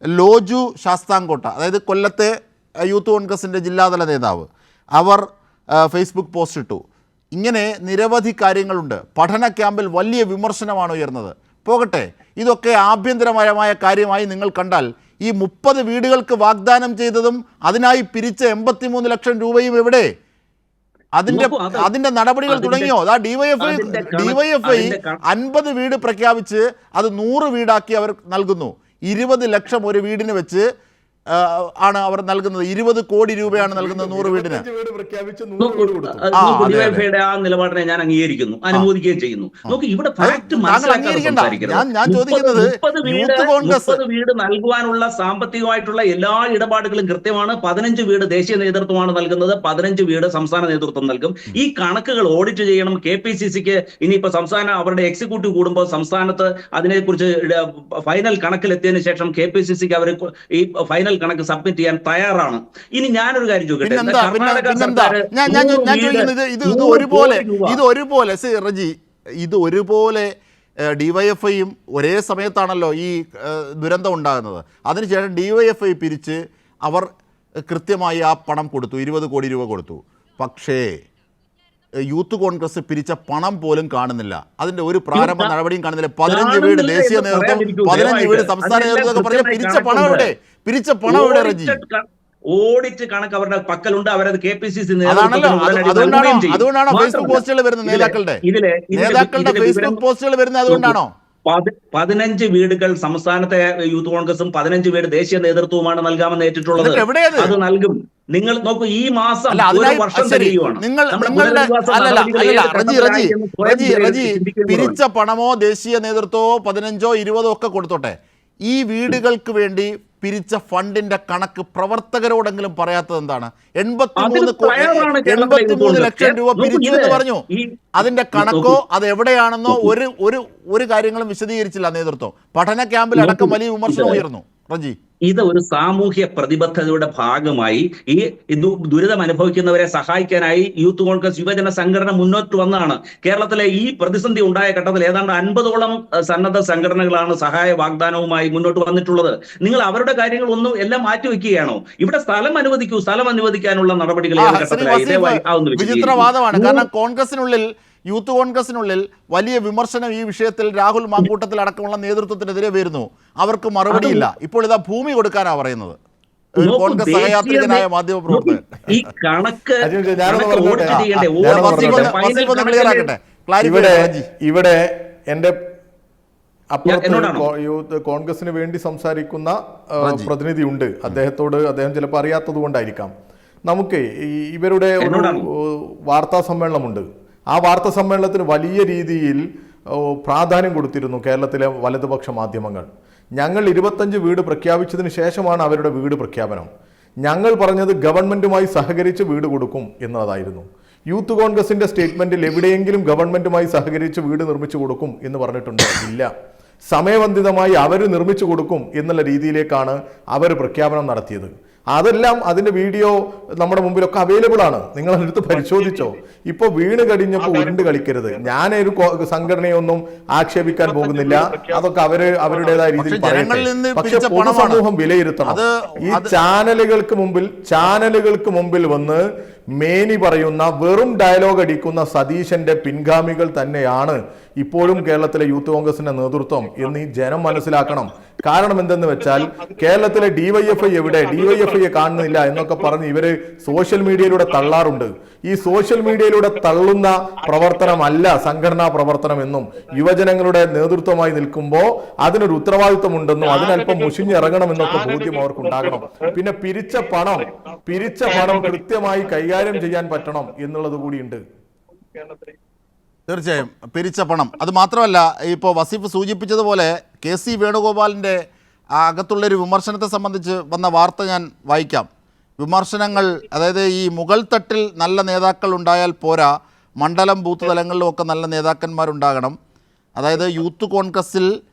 ലോജു ശാസ്താംകോട്ട, അതായത് കൊല്ലത്തെ യൂത്ത് കോൺഗ്രസിൻ്റെ ജില്ലാതല നേതാവ്, അവർ ഫേസ്ബുക്ക് പോസ്റ്റ് ഇട്ടു. ഇങ്ങനെ നിരവധി കാര്യങ്ങളുണ്ട്. പഠന ക്യാമ്പിൽ വലിയ വിമർശനമാണ് ഉയർന്നത്. പോകട്ടെ, ഇതൊക്കെ ആഭ്യന്തരപരമായ കാര്യമായി നിങ്ങൾ കണ്ടാൽ ഈ 30 വീടുകൾക്ക് വാഗ്ദാനം ചെയ്തതും അതിനായി പിരിച്ച 83 ലക്ഷം രൂപയും എവിടെ? അതിന്റെ നടപടികൾ തുടങ്ങിയോ? അതാ DYFI 50 വീട് പ്രഖ്യാപിച്ച് അത് 100 വീടാക്കി അവർ നൽകുന്നു. 20 ലക്ഷം ഒരു വീടിന് വെച്ച് ആണ് അവർ നൽകുന്നത്. 20 കോടി രൂപയാണ് നൽകുന്നത് 100 വീടിന്. വീട് പ്രഖ്യാപിച്ച് 100 നോക്കൂ, വീട് കൊടുത്തു. നോക്കൂ, അതെ, ഡിവൈഎഫ്ഐയുടെ ആ നിലപാടിനെ ഞാൻ അംഗീകരിക്കുന്നു, അനുമോദിക്കുകയും ചെയ്യുന്നു. നോക്കൂ, ഇവിടെ ഫാക്ട് മനസ്സിലാക്കാതെ സംസാരിക്കുന്നത്. ഞാൻ ചോദിക്കുന്നത് 30 വീട് നൽകുവാനുള്ള സാമ്പത്തികമായിട്ടുള്ള എല്ലാ ഇടപാടുകളും കൃത്യമാണ്. 15 വീട് ദേശീയ നേതൃത്വമാണ് നൽകുന്നത്, 15 വീട് സംസ്ഥാന നേതൃത്വം നൽകും. ഈ കണക്കുകൾ ഓഡിറ്റ് ചെയ്യണം. KPCCക്ക് ഇനിയിപ്പോ സംസ്ഥാന അവരുടെ എക്സിക്യൂട്ടീവ് കൂടുമ്പോൾ സംസ്ഥാനത്ത് അതിനെക്കുറിച്ച് ഫൈനൽ കണക്കിലെത്തിയതിനു ശേഷം KPCCക്ക് അവർ ഈ ഫൈനൽ കണക്ക് സബ്മിറ്റ് ചെയ്യാൻ തയ്യാറാണ്. ഇനി ഞാനൊരു കാര്യം ചോദിക്കട്ടെ, ഇത് ഒരുപോലെ ഡിവൈഎഫ്ഐയും ഒരേ സമയത്താണല്ലോ ഈ ദുരന്തം ഉണ്ടാകുന്നത്. അതിനുശേഷം ഡിവൈഎഫ്ഐ പിരിച്ച് അവർ കൃത്യമായി ആ പണം കൊടുത്തു, 20 കോടി രൂപ കൊടുത്തു. പക്ഷേ യൂത്ത് കോൺഗ്രസ് പിരിച്ച പണം പോലും കാണുന്നില്ല, അതിന്റെ ഒരു പ്രാരംഭ നടപടിയും കാണുന്നില്ല. 15 വീട് ദേശീയ നേതൃത്വം, 15 വീട് സംസ്ഥാന നേതൃത്വം പറഞ്ഞ പിരിച്ച പണം എവിടെ? പിരിച്ച പണം എവിടെ റജി? ഓഡിറ്റ് കണക്ക് അവരുടെ പക്കലുണ്ട്. അവരത് KPCC അതുകൊണ്ടാണോ ഫേസ്ബുക്ക് പോസ്റ്റുകൾ വരുന്നത്? നേതാക്കളുടെ ഫേസ്ബുക്ക് പോസ്റ്റുകൾ വരുന്നത് അതുകൊണ്ടാണോ? 15 വീടുകൾ സംസ്ഥാനത്തെ യൂത്ത് കോൺഗ്രസും 15 വീട് ദേശീയ നേതൃത്വവുമാണ് നൽകാമെന്ന് ഏറ്റിട്ടുള്ളത്. അത് നൽകും. നിങ്ങൾ നോക്കൂ, ഈ മാസം ഒരു വർഷം തികയുവാണ്. പിരിച്ച പണമോ ദേശീയ നേതൃത്വമോ 15ഓ 20ഓ ഒക്കെ കൊടുത്തോട്ടെ, ഈ വീടുകൾക്ക് വേണ്ടി പിരിച്ച ഫണ്ടിന്റെ കണക്ക് പ്രവർത്തകരോടെങ്കിലും പറയാത്തത് എന്താണ്? 83 ലക്ഷം രൂപ പിരിച്ചു എന്ന് പറഞ്ഞു. അതിന്റെ കണക്കോ അത് എവിടെയാണെന്നോ ഒരു കാര്യങ്ങളും വിശദീകരിച്ചില്ല നേതൃത്വം. പഠന ക്യാമ്പിൽ അടക്കം വലിയ വിമർശനം ഉയർന്നു. റജി, ഇത് ഒരു സാമൂഹ്യ പ്രതിബദ്ധതയുടെ ഭാഗമായി ഈ ദുരിതം അനുഭവിക്കുന്നവരെ സഹായിക്കാനായി യൂത്ത് കോൺഗ്രസ് യുവജന സംഘടന മുന്നോട്ട് വന്നതാണ്. കേരളത്തിലെ ഈ പ്രതിസന്ധി ഉണ്ടായ ഘട്ടത്തിൽ ഏതാണ്ട് 50ഓളം സന്നദ്ധ സംഘടനകളാണ് സഹായ വാഗ്ദാനവുമായി മുന്നോട്ട് വന്നിട്ടുള്ളത്. നിങ്ങൾ അവരുടെ കാര്യങ്ങൾ ഒന്നും എല്ലാം മാറ്റിവെക്കുകയാണോ? ഇവിടെ സ്ഥലം അനുവദിക്കൂ, സ്ഥലം അനുവദിക്കാനുള്ള നടപടികൾ വിചിത്രവാദമാണ്. കാരണം യൂത്ത് കോൺഗ്രസിനുള്ളിൽ വലിയ വിമർശനം ഈ വിഷയത്തിൽ രാഹുൽ മാങ്കൂട്ടത്തിൽ അടക്കമുള്ള നേതൃത്വത്തിനെതിരെ വരുന്നു. അവർക്ക് മറുപടിയില്ല. ഇപ്പോൾ ഇതാ ഭൂമി കൊടുക്കാനാ പറയുന്നത് കോൺഗ്രസ് സഹയാത്രികനായ മാധ്യമപ്രവർത്തകൻ. ഈ കണക്ക് ഇവിടെ എന്റെ അപ്പുറത്ത് കോൺഗ്രസിന് വേണ്ടി സംസാരിക്കുന്ന പ്രതിനിധി ഉണ്ട്. അദ്ദേഹം ചിലപ്പോൾ അറിയാത്തത് കൊണ്ടായിരിക്കാം. നമുക്ക് ഇവരുടെ ഒരു വാർത്താ സമ്മേളനമുണ്ട്. ആ വാർത്താ സമ്മേളനത്തിന് വലിയ രീതിയിൽ പ്രാധാന്യം കൊടുത്തിരുന്നു കേരളത്തിലെ വലതുപക്ഷ മാധ്യമങ്ങൾ. ഞങ്ങൾ 25 വീട് പ്രഖ്യാപിച്ചതിന് ശേഷമാണ് അവരുടെ വീട് പ്രഖ്യാപനം. ഞങ്ങൾ പറഞ്ഞത് ഗവൺമെന്റുമായി സഹകരിച്ച് വീട് കൊടുക്കും എന്നതായിരുന്നു. യൂത്ത് കോൺഗ്രസിന്റെ സ്റ്റേറ്റ്മെന്റിൽ എവിടെയെങ്കിലും ഗവൺമെന്റുമായി സഹകരിച്ച് വീട് നിർമ്മിച്ചു കൊടുക്കും എന്ന് പറഞ്ഞിട്ടുണ്ട്? ഇല്ല. സമയബന്ധിതമായി അവർ നിർമ്മിച്ചു കൊടുക്കും എന്നുള്ള രീതിയിലേക്കാണ് അവർ പ്രഖ്യാപനം നടത്തിയത്. അതെല്ലാം അതിന്റെ വീഡിയോ നമ്മുടെ മുമ്പിലൊക്കെ അവൈലബിൾ ആണ്. നിങ്ങൾ അതെടുത്ത് പരിശോധിച്ചോ. ഇപ്പൊ വീണ് കഴിഞ്ഞപ്പോൾ ഉരുണ്ട് കളിക്കരുത്. ഞാനൊരു സംഘടനയൊന്നും ആക്ഷേപിക്കാൻ പോകുന്നില്ല. അതൊക്കെ അവരുടേതായ രീതിയിൽ പറയട്ടെ. പക്ഷെ പൊതുസമൂഹം വിലയിരുത്തണം. ഈ ചാനലുകൾക്ക് മുമ്പിൽ വന്ന് മേനി പറയുന്ന വെറും ഡയലോഗ് അടിക്കുന്ന സതീശന്റെ പിൻഗാമികൾ തന്നെയാണ് ഇപ്പോഴും കേരളത്തിലെ യൂത്ത് കോൺഗ്രസിന്റെ നേതൃത്വം എന്ന് ഈ ജനം മനസ്സിലാക്കണം. കാരണം എന്തെന്ന് വെച്ചാൽ കേരളത്തിലെ ഡിവൈഎഫ്ഐ എവിടെ, ഡിവൈഎഫ്ഐയെ കാണുന്നില്ല എന്നൊക്കെ പറഞ്ഞ് ഇവര് സോഷ്യൽ മീഡിയയിലൂടെ തള്ളാറുണ്ട്. ഈ സോഷ്യൽ മീഡിയയിലൂടെ തള്ളുന്ന പ്രവർത്തനമല്ല സംഘടനാ പ്രവർത്തനം എന്നും യുവജനങ്ങളുടെ നേതൃത്വമായി നിൽക്കുമ്പോൾ അതിനൊരു ഉത്തരവാദിത്വമുണ്ടെന്നും അതിനല്പം മുഷിഞ്ഞിറങ്ങണമെന്നൊക്കെ ബോധ്യം അവർക്കുണ്ടാകണം. പിന്നെ പിരിച്ച പണം കൃത്യമായി കൈകാര്യം ചെയ്യാൻ പറ്റണം എന്നുള്ളത് കൂടിയുണ്ട്. തീർച്ചയായും പിരിച്ച പണം. അത് മാത്രമല്ല, ഇപ്പോൾ വസീഫ് സൂചിപ്പിച്ചതുപോലെ KC വേണുഗോപാലിൻ്റെ അകത്തുള്ളൊരു വിമർശനത്തെ സംബന്ധിച്ച് വന്ന വാർത്ത ഞാൻ വായിക്കാം. വിമർശനങ്ങൾ, അതായത് ഈ മുകൾ തട്ടിൽ നല്ല നേതാക്കൾ ഉണ്ടായാൽ പോരാ, മണ്ഡലം ബൂത്ത് തലങ്ങളിലുമൊക്കെ നല്ല നേതാക്കന്മാരുണ്ടാകണം. അതായത് യൂത്ത് കോൺഗ്രസിൽ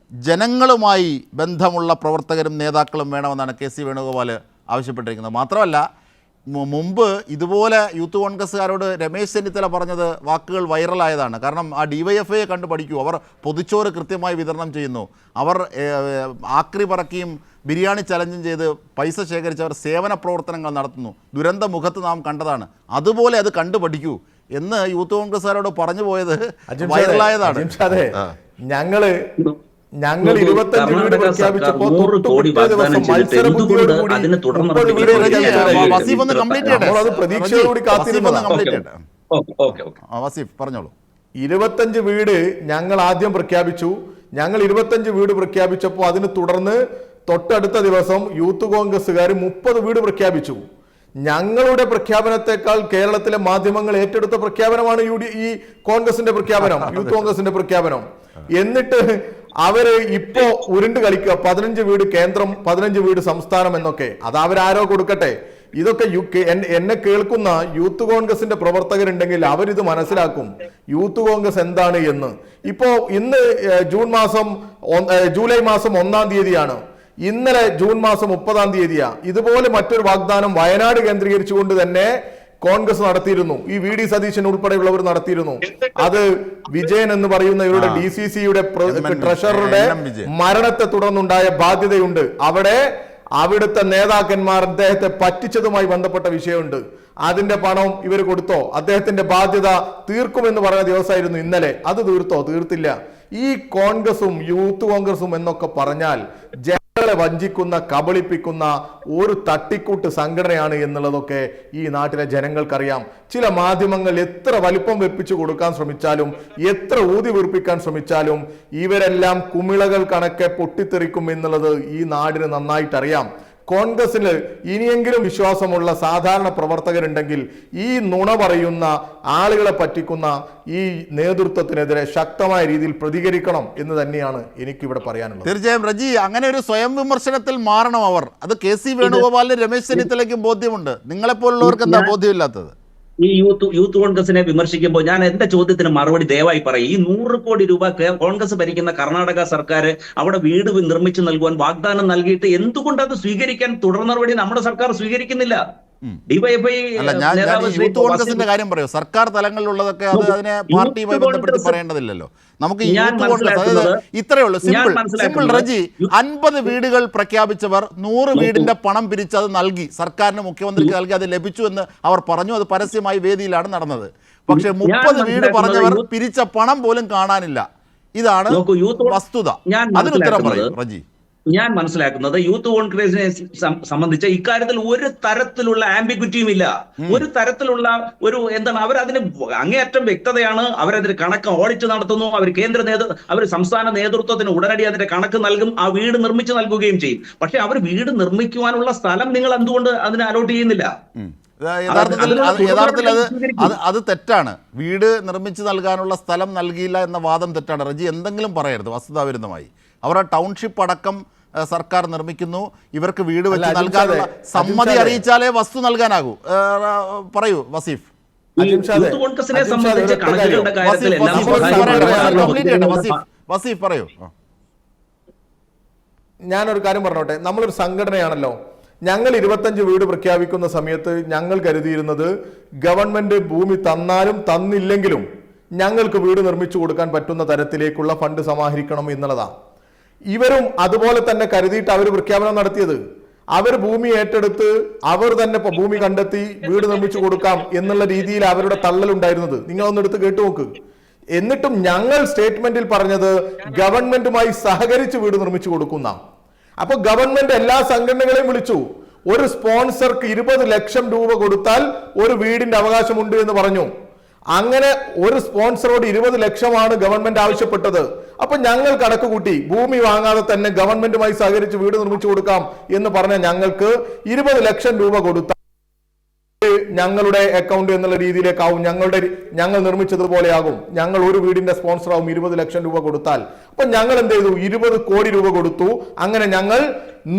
ജനങ്ങളുമായി ബന്ധമുള്ള പ്രവർത്തകരും നേതാക്കളും വേണമെന്നാണ് KC വേണുഗോപാൽ ആവശ്യപ്പെട്ടിരിക്കുന്നത്. മാത്രമല്ല, മുമ്പ് ഇതുപോലെ യൂത്ത് കോൺഗ്രസ്സുകാരോട് രമേശ് ചെന്നിത്തല പറഞ്ഞത് വാക്കുകൾ വൈറലായതാണ്. കാരണം ആ ഡിവൈഎഫ്ഐയെ കണ്ടു പഠിക്കൂ, അവർ പൊതിച്ചോറ് കൃത്യമായി വിതരണം ചെയ്യുന്നു, അവർ ആക്രി പറക്കിയും ബിരിയാണി ചലഞ്ചും ചെയ്ത് പൈസ ശേഖരിച്ച് അവർ സേവന പ്രവർത്തനങ്ങൾ നടത്തുന്നു, ദുരന്ത മുഖത്ത് നാം കണ്ടതാണ്, അതുപോലെ അത് കണ്ടു പഠിക്കൂ എന്ന് യൂത്ത് കോൺഗ്രസ്സുകാരോട് പറഞ്ഞു പോയത് വൈറലായതാണ്. ഞങ്ങൾ 25 വീട് പ്രഖ്യാപിച്ചപ്പോൾ പ്രതീക്ഷയോടുകൂടി കാത്തിരുന്നതാണ്. 25 വീട് ഞങ്ങൾ ആദ്യം പ്രഖ്യാപിച്ചു. ഞങ്ങൾ 25 വീട് പ്രഖ്യാപിച്ചപ്പോൾ അതിന് തുടർന്ന് തൊട്ടടുത്ത ദിവസം യൂത്ത് കോൺഗ്രസ്സുകാർ 30 വീട് പ്രഖ്യാപിച്ചു. ഞങ്ങളുടെ പ്രഖ്യാപനത്തെക്കാൾ കേരളത്തിലെ മാധ്യമങ്ങൾ ഏറ്റെടുത്ത പ്രഖ്യാപനമാണ് ഈ കോൺഗ്രസിന്റെ പ്രഖ്യാപനം, യൂത്ത് കോൺഗ്രസിന്റെ പ്രഖ്യാപനം. എന്നിട്ട് അവര് ഇപ്പോ ഉരുണ്ട് കളിക്കുക 15 വീട് കേന്ദ്രം 15 വീട് സംസ്ഥാനം എന്നൊക്കെ. അത് അവരാരോ കൊടുക്കട്ടെ. ഇതൊക്കെ എന്നെ കേൾക്കുന്ന യൂത്ത് കോൺഗ്രസിന്റെ പ്രവർത്തകരുണ്ടെങ്കിൽ അവരിത് മനസ്സിലാക്കും യൂത്ത് കോൺഗ്രസ് എന്താണ് എന്ന്. ഇപ്പോ ഇന്ന് ജൂലൈ മാസം 1-ാം തീയതിയാണ്. ഇന്നലെ ജൂൺ മാസം 30-ാം തീയതിയാ ഇതുപോലെ മറ്റൊരു വാഗ്ദാനം വയനാട് കേന്ദ്രീകരിച്ചുകൊണ്ട് തന്നെ കോൺഗ്രസ് നടത്തിയിരുന്നു. ഈ VD സതീശൻ ഉൾപ്പെടെയുള്ളവർ നടത്തിയിരുന്നു. അത് വിജയൻ എന്ന് പറയുന്ന ഇവരുടെ DCCയുടെ ട്രഷററുടെ മരണത്തെ തുടർന്നുണ്ടായ ബാധ്യതയുണ്ട്. അവിടുത്തെ നേതാക്കന്മാർ അദ്ദേഹത്തെ പറ്റിച്ചതുമായി ബന്ധപ്പെട്ട വിഷയമുണ്ട്. അതിന്റെ പണം ഇവർ കൊടുത്തോ? അദ്ദേഹത്തിന്റെ ബാധ്യത തീർക്കുമെന്ന് പറഞ്ഞ ദിവസമായിരുന്നു ഇന്നലെ. അത് തീർത്തോ? തീർത്തില്ല. ഈ കോൺഗ്രസും യൂത്ത് കോൺഗ്രസും എന്നൊക്കെ പറഞ്ഞാൽ ജനങ്ങളെ വഞ്ചിക്കുന്ന, കബളിപ്പിക്കുന്ന ഒരു തട്ടിക്കൂട്ട് സംഘടനയാണ് എന്നുള്ളതൊക്കെ ഈ നാട്ടിലെ ജനങ്ങൾക്കറിയാം. ചില മാധ്യമങ്ങൾ എത്ര വലിപ്പം വെപ്പിച്ചു കൊടുക്കാൻ ശ്രമിച്ചാലും, എത്ര ഊതി വീർപ്പിക്കാൻ ശ്രമിച്ചാലും ഇവരെല്ലാം കുമിളകൾ കണക്കെ പൊട്ടിത്തെറിക്കും എന്നുള്ളത് ഈ നാടിന് നന്നായിട്ടറിയാം. കോൺഗ്രസിൽ ഇനിയെങ്കിലും വിശ്വാസമുള്ള സാധാരണ പ്രവർത്തകരുണ്ടെങ്കിൽ ഈ നുണ പറയുന്ന ആളുകളെ പറ്റിക്കുന്ന ഈ നേതൃത്വത്തിനെതിരെ ശക്തമായ രീതിയിൽ പ്രതികരിക്കണം എന്ന് തന്നെയാണ് എനിക്കിവിടെ പറയാനുള്ളത്. തീർച്ചയായും റജി, അങ്ങനെ ഒരു സ്വയം വിമർശനത്തിൽ മാറണം അവർ. അത് KC വേണുഗോപാലിനും രമേശ് ചെന്നിത്തലയ്ക്കും ബോധ്യമുണ്ട്. നിങ്ങളെപ്പോലുള്ളവർക്ക് എന്താ ബോധ്യമില്ലാത്തത്? ഈ യൂത്ത് കോൺഗ്രസിനെ വിമർശിക്കുമ്പോൾ ഞാൻ എന്റെ ചോദ്യത്തിന് മറുപടി ദയവായി പറയും. ഈ 100 കോടി രൂപ കോൺഗ്രസ് ഭരിക്കുന്ന കർണാടക സർക്കാർ അവിടെ വീട് നിർമ്മിച്ചു നൽകുവാൻ വാഗ്ദാനം നൽകിയിട്ട് എന്തുകൊണ്ട് അത് സ്വീകരിക്കാൻ തുടർ നടപടി നമ്മുടെ സർക്കാർ സ്വീകരിക്കുന്നില്ല? യൂത്ത് കോൺഗ്രസിന്റെ കാര്യം പറയൂ. സർക്കാർ തലങ്ങളിലുള്ളതൊക്കെ അതിനെ പാർട്ടിയുമായി ബന്ധപ്പെടുത്തി പറയേണ്ടതില്ലല്ലോ. നമുക്ക് യൂത്ത് കോൺഗ്രസ്, അതായത് ഇത്രയേ ഉള്ളൂ. സിമ്പിൾ റജി. 50 വീടുകൾ പ്രഖ്യാപിച്ചവർ 100 വീടിന്റെ പണം പിരിച്ചത് നൽകി, സർക്കാരിന് മുഖ്യമന്ത്രിക്ക് നൽകി. അത് ലഭിച്ചു എന്ന് അവർ പറഞ്ഞു. അത് പരസ്യമായി വേദിയിലാണ് നടന്നത്. പക്ഷെ 30 വീട് പറഞ്ഞവർ പിരിച്ച പണം പോലും കാണാനില്ല. ഇതാണ് വസ്തുത. അതിനുത്തരം പറയൂ റജി. ഞാൻ മനസ്സിലാക്കുന്നത് യൂത്ത് കോൺഗ്രസിനെ സംബന്ധിച്ച് ഇക്കാര്യത്തിൽ ഒരു തരത്തിലുള്ള ആംബിഗ്വിറ്റിയും ഇല്ല. ഒരു തരത്തിലുള്ള അവരതിന് അങ്ങേയറ്റം വ്യക്തതയാണ്. അവരതിന് കണക്ക് ഓഡിറ്റ് നടത്തുന്നു. അവർ സംസ്ഥാന നേതൃത്വത്തിന് ഉടനടി അതിന്റെ കണക്ക് നൽകും. ആ വീട് നിർമ്മിച്ചു നൽകുകയും ചെയ്യും. പക്ഷെ അവർ വീട് നിർമ്മിക്കുവാനുള്ള സ്ഥലം നിങ്ങൾ എന്തുകൊണ്ട് അതിന് അലോട്ട് ചെയ്യുന്നില്ല? യഥാർത്ഥത്തിൽ അത് തെറ്റാണ്. വീട് നിർമ്മിച്ചു നൽകാനുള്ള സ്ഥലം നൽകിയില്ല എന്ന വാദം തെറ്റാണ്. റജി, എന്തെങ്കിലും പറയരുത് വസ്തുതാവിരുദ്ധമായി. അവർ സർക്കാർ അടക്കം സർക്കാർ നിർമ്മിക്കുന്നു. ഇവർക്ക് വീട് വെച്ച് നൽകാനുള്ള സമ്മതി അറിയിച്ചാലേ വസ്തു നൽകാനാകൂ. പറയൂ വസീഫ്. വസീഫ് പറയൂ. ഞാനൊരു കാര്യം പറഞ്ഞോട്ടെ. നമ്മളൊരു സംഘടനയാണല്ലോ. ഞങ്ങൾ 25 വീട് പ്രഖ്യാപിക്കുന്ന സമയത്ത് ഞങ്ങൾ കരുതിയിരുന്നത് ഗവൺമെന്റ് ഭൂമി തന്നാലും തന്നില്ലെങ്കിലും ഞങ്ങൾക്ക് വീട് നിർമ്മിച്ചു കൊടുക്കാൻ പറ്റുന്ന തരത്തിലേക്കുള്ള ഫണ്ട് സമാഹരിക്കണം എന്നുള്ളതാണ്. ഇവരും അതുപോലെ തന്നെ കരുതിയിട്ട് അവർ പ്രഖ്യാപനം നടത്തിയത്. അവർ ഭൂമി ഏറ്റെടുത്ത് അവർ തന്നെ ഭൂമി കണ്ടെത്തി വീട് നിർമ്മിച്ചു കൊടുക്കാം എന്നുള്ള രീതിയിൽ അവരുടെ തള്ളലുണ്ടായിരുന്നത്. നിങ്ങളൊന്ന് എടുത്ത് കേട്ടു നോക്ക്. എന്നിട്ടും ഞങ്ങൾ സ്റ്റേറ്റ്മെന്റിൽ പറഞ്ഞത് ഗവൺമെന്റുമായി സഹകരിച്ച് വീട് നിർമ്മിച്ചു കൊടുക്കുന്ന. അപ്പൊ ഗവൺമെന്റ് എല്ലാ സംഘടനകളെയും വിളിച്ചു. ഒരു സ്പോൺസർക്ക് 20 ലക്ഷം രൂപ കൊടുത്താൽ ഒരു വീടിന്റെ അവകാശമുണ്ട് എന്ന് പറഞ്ഞു. അങ്ങനെ ഒരു സ്പോൺസറോട് 20 ലക്ഷമാണ് ഗവൺമെന്റ് ആവശ്യപ്പെട്ടത്. അപ്പൊ ഞങ്ങൾ കണക്ക് കൂട്ടി ഭൂമി വാങ്ങാതെ തന്നെ ഗവൺമെന്റുമായി സഹകരിച്ച് വീട് നിർമ്മിച്ചു കൊടുക്കാം എന്ന് പറഞ്ഞ ഞങ്ങൾക്ക് 20 ലക്ഷം രൂപ കൊടുത്താൽ ഞങ്ങളുടെ അക്കൗണ്ട് എന്നുള്ള രീതിയിലേക്കാവും. ഞങ്ങൾ നിർമ്മിച്ചതുപോലെയാകും. ഞങ്ങൾ ഒരു വീടിന്റെ സ്പോൺസർ ആവും 20 ലക്ഷം രൂപ കൊടുത്താൽ. അപ്പൊ ഞങ്ങൾ എന്ത് ചെയ്തു? 20 കോടി രൂപ കൊടുത്തു. അങ്ങനെ ഞങ്ങൾ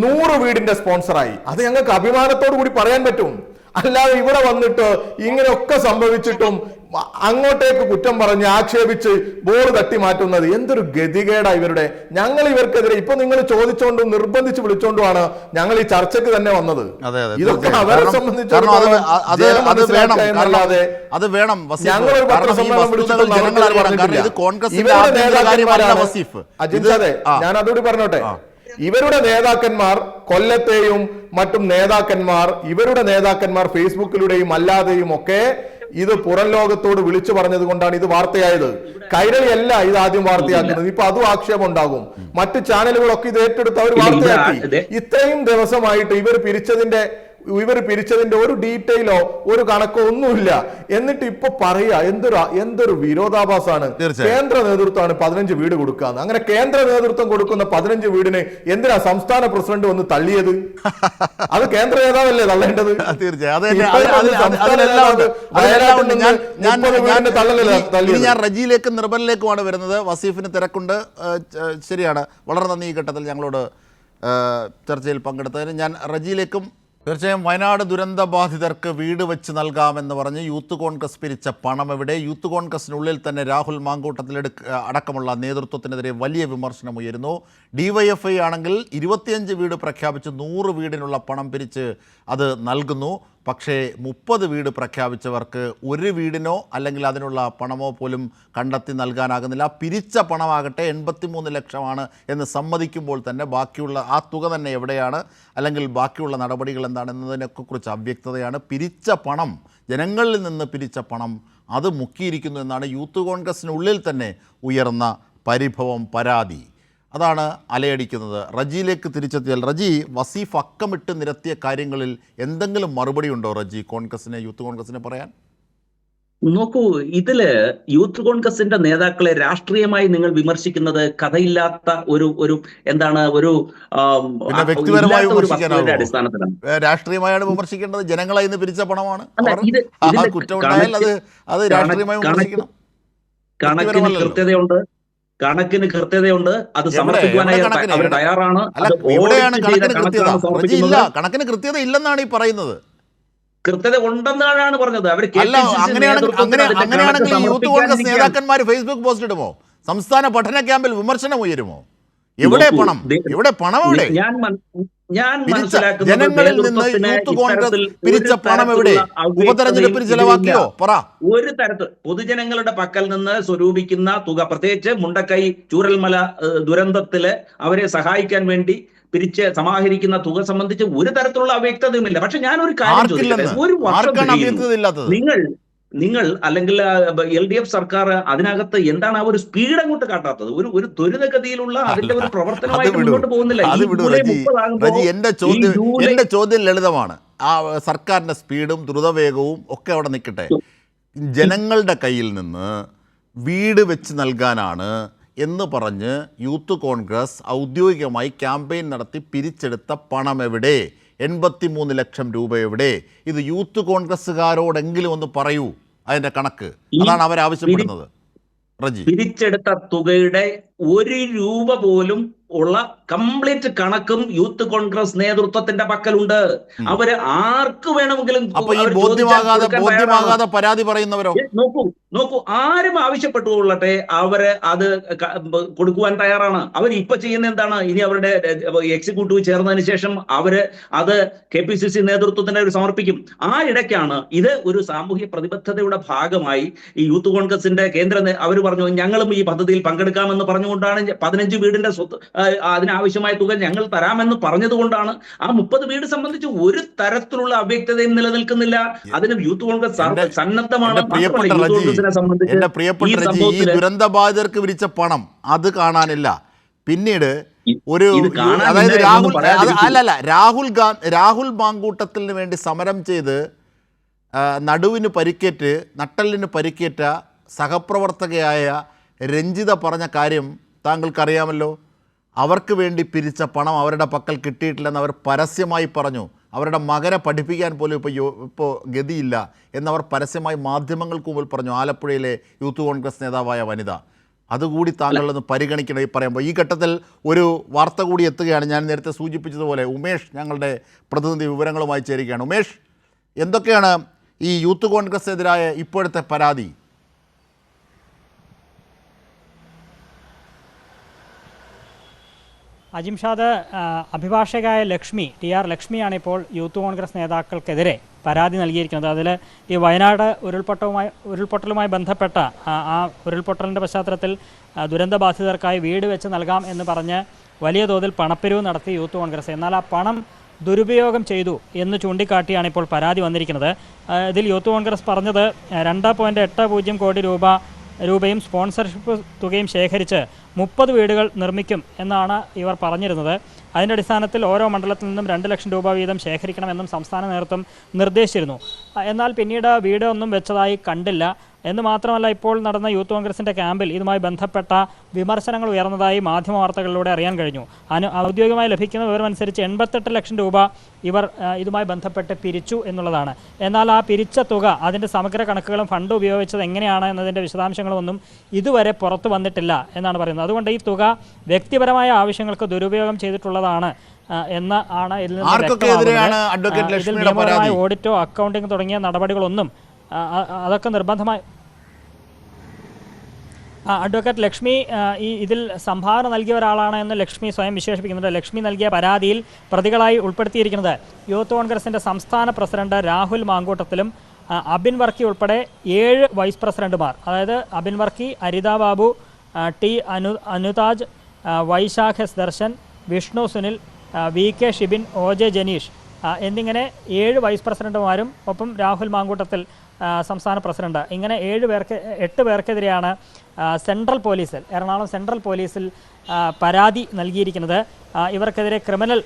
100 വീടിന്റെ സ്പോൺസറായി. അത് ഞങ്ങൾക്ക് അഭിമാനത്തോടു കൂടി പറയാൻ പറ്റും. അല്ലാതെ ഇവിടെ വന്നിട്ട് ഇങ്ങനെയൊക്കെ സംഭവിച്ചിട്ടും അങ്ങോട്ടേക്ക് കുറ്റം പറഞ്ഞ് ആക്ഷേപിച്ച് ബോൾ തട്ടി മാറ്റുന്നത് എന്തൊരു ഗതികേടാ ഇവരുടെ. ഞങ്ങൾ ഇവർക്കെതിരെ ഇപ്പൊ നിങ്ങൾ ചോദിച്ചോണ്ടും നിർബന്ധിച്ച് വിളിച്ചോണ്ടുമാണ് ഞങ്ങൾ ഈ ചർച്ചയ്ക്ക് തന്നെ വന്നത്. ഇതൊക്കെ അവരെ സംബന്ധിച്ചിടത്തോളം ഞങ്ങളൊരു പത്രസമ്മേളനം വിളിച്ചിട്ടുള്ള ഞാൻ അതുകൂടി പറഞ്ഞോട്ടെ. ഇവരുടെ നേതാക്കന്മാർ കൊല്ലത്തെയും മറ്റും ഇവരുടെ നേതാക്കന്മാർ ഫേസ്ബുക്കിലൂടെയും അല്ലാതെയും ഒക്കെ ഇത് പുറം ലോകത്തോട് വിളിച്ചു പറഞ്ഞത് കൊണ്ടാണ് ഇത് വാർത്തയായത്. കൈരളിയല്ല ഇത് ആദ്യം വാർത്തയാക്കുന്നത്. ഇപ്പൊ അതും ആക്ഷേപം ഉണ്ടാകും. മറ്റു ചാനലുകളൊക്കെ ഇത് ഏറ്റെടുത്ത് അവർ വാർത്തയാക്കി. ഇത്രയും ദിവസമായിട്ട് ഇവർ പിരിച്ചതിന്റെ ഇവർ പിരിച്ചതിന്റെ ഒരു ഡീറ്റെയിലോ ഒരു കണക്കോ ഒന്നുമില്ല. എന്നിട്ട് ഇപ്പൊ പറയാ എന്തൊരു വിരോധാഭാസമാണ്. കേന്ദ്ര നേതൃത്വമാണ് 15 വീട് കൊടുക്കാന്ന്. അങ്ങനെ കേന്ദ്ര നേതൃത്വം കൊടുക്കുന്ന 15 വീടിന് എന്തിനാ സംസ്ഥാന പ്രസിഡന്റ് വന്ന് തള്ളിയത്? അത് കേന്ദ്ര നേതാവല്ലേ തള്ളേണ്ടത്? ഞാൻ റജിയിലേക്കും നിർബലിലേക്കുമാണ് വരുന്നത്. വസീഫിന് തിരക്കുണ്ട്, ശരിയാണ്. വളരെ നന്ദി ഈ ഘട്ടത്തിൽ ഞങ്ങളോട് ചർച്ചയിൽ പങ്കെടുത്തതിന്. ഞാൻ റജിയിലേക്കും. തീർച്ചയായും വയനാട് ദുരന്ത ബാധിതർക്ക് വീട് വെച്ച് നൽകാമെന്ന് പറഞ്ഞ് യൂത്ത് കോൺഗ്രസ് പിരിച്ച പണം എവിടെ? യൂത്ത് കോൺഗ്രസിനുള്ളിൽ തന്നെ രാഹുൽ മാങ്കൂട്ടത്തിൽ അടക്കമുള്ള നേതൃത്വത്തിനെതിരെ വലിയ വിമർശനം ഉയരുന്നു. DYFI ആണെങ്കിൽ 25 വീട് പ്രഖ്യാപിച്ച് 100 വീടിനുള്ള പണം പിരിച്ച് അത് നൽകുന്നു. പക്ഷേ 30 വീട് പ്രഖ്യാപിച്ചവർക്ക് ഒരു വീടിനോ അല്ലെങ്കിൽ അതിനുള്ള പണമോ പോലും കണ്ടെത്തി നൽകാനാകുന്നില്ല. പിരിച്ച പണമാകട്ടെ 83 ലക്ഷമാണ് എന്ന് സമ്മതിക്കുമ്പോൾ തന്നെ ബാക്കിയുള്ള ആ തുക തന്നെ എവിടെയാണ്, അല്ലെങ്കിൽ ബാക്കിയുള്ള നടപടികൾ എന്താണെന്നതിനൊക്കെ കുറിച്ച് അവ്യക്തതയാണ്. പിരിച്ച പണം, ജനങ്ങളിൽ നിന്ന് പിരിച്ച പണം, അത് മുക്കിയിരിക്കുന്നു എന്നാണ് യൂത്ത് കോൺഗ്രസിനുള്ളിൽ തന്നെ ഉയർന്ന പരിഭവം, പരാതി. അതാണ് അലയടിക്കുന്നത്. റജിയിലേക്ക് തിരിച്ചെത്തിയാൽ, റജി, വസീഫ് അക്കമിട്ട് നിരത്തിയ കാര്യങ്ങളിൽ എന്തെങ്കിലും മറുപടി ഉണ്ടോ റജി യൂത്ത് കോൺഗ്രസിനെ പറയാൻ? നോക്കൂ, ഇതില് യൂത്ത് കോൺഗ്രസിന്റെ നേതാക്കളെ രാഷ്ട്രീയമായി നിങ്ങൾ വിമർശിക്കുന്നത് കഥയില്ലാത്ത ഒരു എന്താണ് ഒരു അടിസ്ഥാനത്തിലാണ്. രാഷ്ട്രീയമായാണ് വിമർശിക്കേണ്ടത്. ജനങ്ങളെ ഇന്ന് പിരിച്ച പണമാണ്. കുറ്റമുണ്ടായാൽ അത് രാഷ്ട്രീയമായി വിമർശിക്കണം. കണക്കിന് കൃത്യതയുണ്ട്. അത് സമർപ്പിക്കുവാനായി അവർ തയ്യാറാണ്. കണക്കിന് കൃത്യത ഇല്ലെന്നാണ് ഈ പറയുന്നത്. കൃത്യത ഉണ്ടെന്നാണ് പറഞ്ഞത്. അവർ അങ്ങനെയാണെങ്കിൽ യൂത്ത് കോൺഗ്രസ് നേതാക്കന്മാർ ഫേസ്ബുക്ക് പോസ്റ്റ് ഇടുമോ? സംസ്ഥാന പഠന ക്യാമ്പിൽ വിമർശനം ഉയരുമോ? എവിടെ പണം? എവിടെ പണം? എവിടെ ജനങ്ങളിൽ നിന്ന് യൂത്ത് കോൺഗ്രസ് പിരിച്ച പണം എവിടെ? ഉപതെരഞ്ഞെടുപ്പിന് ചെലവാക്കിയോ? പറ. ഒരു തരത്തിൽ പൊതുജനങ്ങളുടെ പക്കൽ നിന്ന് സ്വരൂപിക്കുന്ന തുക, പ്രത്യേകിച്ച് മുണ്ടക്കൈ ചൂരൽമല ദുരന്തത്തില് അവരെ സഹായിക്കാൻ വേണ്ടി പിരിച്ച് സമാഹരിക്കുന്ന തുക സംബന്ധിച്ച് ഒരു തരത്തിലുള്ള അവ്യക്തതയുമില്ല. പക്ഷെ ഞാനൊരു കാര്യം ചോദിക്കട്ടെ, ഒരു വർഷം നിങ്ങൾ അല്ലെങ്കിൽ LDF സർക്കാർ അതിനകത്ത് എന്താണ് ആ ഒരു സ്പീഡ് അങ്ങോട്ട് കാട്ടാത്തത്? ഒരു ത്വരിതഗതിയിലുള്ള അതിന്റെ ഒരു പ്രവർത്തനമായിട്ട് മുന്നോട്ട് പോകുന്നില്ല. എന്റെ ചോദ്യം ലളിതമാണ്. ആ സർക്കാരിന്റെ സ്പീഡും ദ്രുതവേഗവും ഒക്കെ അവിടെ നിൽക്കട്ടെ. ജനങ്ങളുടെ കയ്യിൽ നിന്ന് വീട് വെച്ച് നൽകാനാണ് എന്ന് പറഞ്ഞ് യൂത്ത് കോൺഗ്രസ് ഔദ്യോഗികമായി ക്യാമ്പയിൻ നടത്തി പിരിച്ചെടുത്ത പണം എവിടെ? 83 ലക്ഷം രൂപ എവിടെ? ഇത് യൂത്ത് കോൺഗ്രസ്സുകാരോടെങ്കിലും ഒന്ന് പറയൂ അതിന്റെ കണക്ക്. അതാണ് അവരാവശ്യപ്പെടുന്നത്. റജി, പിരിച്ചെടുത്ത തുകയുടെ 1 രൂപ പോലും ഉള്ള കംപ്ലീറ്റ് കണക്കും യൂത്ത് കോൺഗ്രസ് നേതൃത്വത്തിന്റെ പക്കലുണ്ട്. അവര് ആർക്ക് വേണമെങ്കിലും ബോധ്യമാകാതെ പരാതി പറയുന്നവരോ? നോക്കൂ, ആരും ആവശ്യപ്പെട്ടുകൊള്ളട്ടെ, അവര് അത് കൊടുക്കുവാൻ തയ്യാറാണ്. അവർ ഇപ്പൊ ചെയ്യുന്ന എന്താണ്? ഇനി അവരുടെ എക്സിക്യൂട്ടീവ് ചേർന്നതിന് ശേഷം അവര് അത് KPCC നേതൃത്വത്തിന് സമർപ്പിക്കും. ആ ഇടയ്ക്കാണ് ഇത് ഒരു സാമൂഹ്യ പ്രതിബദ്ധതയുടെ ഭാഗമായി ഈ യൂത്ത് കോൺഗ്രസിന്റെ അവർ പറഞ്ഞു ഞങ്ങളും ഈ പദ്ധതിയിൽ പങ്കെടുക്കാമെന്ന് പറഞ്ഞുകൊണ്ടാണ് 15 വീടിന്റെ അതിനാവശ്യമായ തുക ഞങ്ങൾ തരാമെന്ന് പറഞ്ഞതുകൊണ്ടാണ് ആ 30 വീട് സംബന്ധിച്ച് ഒരു തരത്തിലുള്ള അവ്യക്തതയും നിലനിൽക്കുന്നില്ല. അതിന് യൂത്ത് കോൺഗ്രസ് സന്നദ്ധമാണ്. എന്റെ പ്രിയപ്പെട്ട റജി, ഈ ദുരന്ത ബാധിതർക്ക് വിരിച്ച പണം അത് കാണാനില്ല. പിന്നീട് ഒരു അതായത് രാഹുൽ മാങ്കൂട്ടത്തിന് വേണ്ടി സമരം ചെയ്ത് നടുവിന് പരിക്കേറ്റ് നട്ടലിന് പരിക്കേറ്റ സഹപ്രവർത്തകയായ രഞ്ജിത പറഞ്ഞ കാര്യം താങ്കൾക്കറിയാമല്ലോ. അവർക്ക് വേണ്ടി പിരിച്ച പണം അവരുടെ പക്കൽ കിട്ടിയിട്ടില്ലെന്ന് അവർ പരസ്യമായി പറഞ്ഞു. അവരുടെ മകനെ പഠിപ്പിക്കാൻ പോലും ഇപ്പോൾ ഗതിയില്ല എന്നവർ പരസ്യമായി മാധ്യമങ്ങൾക്ക് മുമ്പിൽ പറഞ്ഞു. ആലപ്പുഴയിലെ യൂത്ത് കോൺഗ്രസ് നേതാവായ വനിത. അതുകൂടി താങ്കളൊന്ന് പരിഗണിക്കണം. ഈ പറയുമ്പോൾ ഈ ഘട്ടത്തിൽ ഒരു വാർത്ത കൂടി എത്തുകയാണ്. ഞാൻ നേരത്തെ സൂചിപ്പിച്ചതുപോലെ ഉമേഷ് ഞങ്ങളുടെ പ്രതിനിധി വിവരങ്ങളുമായി ചേരുകയാണ്. ഉമേഷ്, എന്തൊക്കെയാണ് ഈ യൂത്ത് കോൺഗ്രസിനെതിരായ ഇപ്പോഴത്തെ പരാതി? അജിംഷാദ്, അഭിഭാഷകയായ TR ലക്ഷ്മിയാണ് ഇപ്പോൾ യൂത്ത് കോൺഗ്രസ് നേതാക്കൾക്കെതിരെ പരാതി നൽകിയിരിക്കുന്നത്. അതിൽ ഈ വയനാട് ഉരുൾപൊട്ടലുമായി ബന്ധപ്പെട്ട ആ ഉരുൾപൊട്ടലിൻ്റെ പശ്ചാത്തലത്തിൽ ദുരന്തബാധിതർക്കായി വീട് വെച്ച് നൽകാം എന്ന് പറഞ്ഞ് വലിയ തോതിൽ പണപ്പിരിവ് നടത്തി യൂത്ത് കോൺഗ്രസ്. എന്നാൽ ആ പണം ദുരുപയോഗം ചെയ്തു എന്ന് ചൂണ്ടിക്കാട്ടിയാണ് ഇപ്പോൾ പരാതി വന്നിരിക്കുന്നത്. ഇതിൽ യൂത്ത് കോൺഗ്രസ് പറഞ്ഞത് 2.80 കോടി രൂപയും സ്പോൺസർഷിപ്പ് തുകയും ശേഖരിച്ച് 30 വീടുകൾ നിർമ്മിക്കും എന്നാണ് ഇവർ പറഞ്ഞിരുന്നത്. അതിൻ്റെ അടിസ്ഥാനത്തിൽ ഓരോ മണ്ഡലത്തിൽ നിന്നും 2 ലക്ഷം രൂപ വീതം ശേഖരിക്കണമെന്നും സംസ്ഥാന നേതൃത്വം നിർദ്ദേശിച്ചിരുന്നു. എന്നാൽ പിന്നീട് വീട് ഒന്നും വെച്ചതായി കണ്ടില്ല. എന്ന് മാത്രമല്ല, ഇപ്പോൾ നടന്ന യൂത്ത് കോൺഗ്രസിൻ്റെ ക്യാമ്പിൽ ഇതുമായി ബന്ധപ്പെട്ട വിമർശനങ്ങൾ ഉയർന്നതായി മാധ്യമ വാർത്തകളിലൂടെ അറിയാൻ കഴിഞ്ഞു. ഔദ്യോഗികമായി ലഭിക്കുന്ന വിവരമനുസരിച്ച് 88 ലക്ഷം രൂപ ഇവർ ഇതുമായി ബന്ധപ്പെട്ട് പിരിച്ചു എന്നുള്ളതാണ്. എന്നാൽ ആ പിരിച്ച തുക, അതിൻ്റെ സമഗ്ര കണക്കുകളും ഫണ്ട് ഉപയോഗിച്ചത് എങ്ങനെയാണ് എന്നതിൻ്റെ വിശദാംശങ്ങളൊന്നും ഇതുവരെ പുറത്തു വന്നിട്ടില്ല എന്നാണ് പറയുന്നത്. അതുകൊണ്ട് ഈ തുക വ്യക്തിപരമായ ആവശ്യങ്ങൾക്ക് ദുരുപയോഗം ചെയ്തിട്ടുള്ളതാണ് എന്ന് ആണ് ഇതിൽ നിന്ന് നിയമപരമായ ഓഡിറ്റോ അക്കൗണ്ടിംഗ് തുടങ്ങിയ നടപടികളൊന്നും അതൊക്കെ നിർബന്ധമായി അഡ്വക്കേറ്റ് ലക്ഷ്മി ഇതിൽ സംഭാവന നൽകിയ ഒരാളാണ് എന്ന് ലക്ഷ്മി സ്വയം വിശേഷിപ്പിക്കുന്നുണ്ട്. ലക്ഷ്മി നൽകിയ പരാതിയിൽ പ്രതികളായി ഉൾപ്പെടുത്തിയിരിക്കുന്നത് യൂത്ത് കോൺഗ്രസിൻ്റെ സംസ്ഥാന പ്രസിഡന്റ് രാഹുൽ മാങ്കൂട്ടത്തിലും അബിൻ വർക്കി ഉൾപ്പെടെ 7 വൈസ് പ്രസിഡന്റുമാർ, അതായത് Abin Varkey, Aritha Babu, T Anuthaj, Vaisakh S Darshan, Vishnu Sunil, VK Shibin, OJ Janeesh എന്നിങ്ങനെ 7 വൈസ് പ്രസിഡന്റുമാരും ഒപ്പം രാഹുൽ മാങ്കൂട്ടത്തിൽ സംസ്ഥാന പ്രസിഡന്റ്, ഇങ്ങനെ 8 പേർക്കെതിരെയാണ് സെൻട്രൽ പോലീസിൽ, എറണാകുളം സെൻട്രൽ പോലീസിൽ പരാതി നൽകിയിരിക്കുന്നത്. ഇവർക്കെതിരെ ക്രിമിനൽ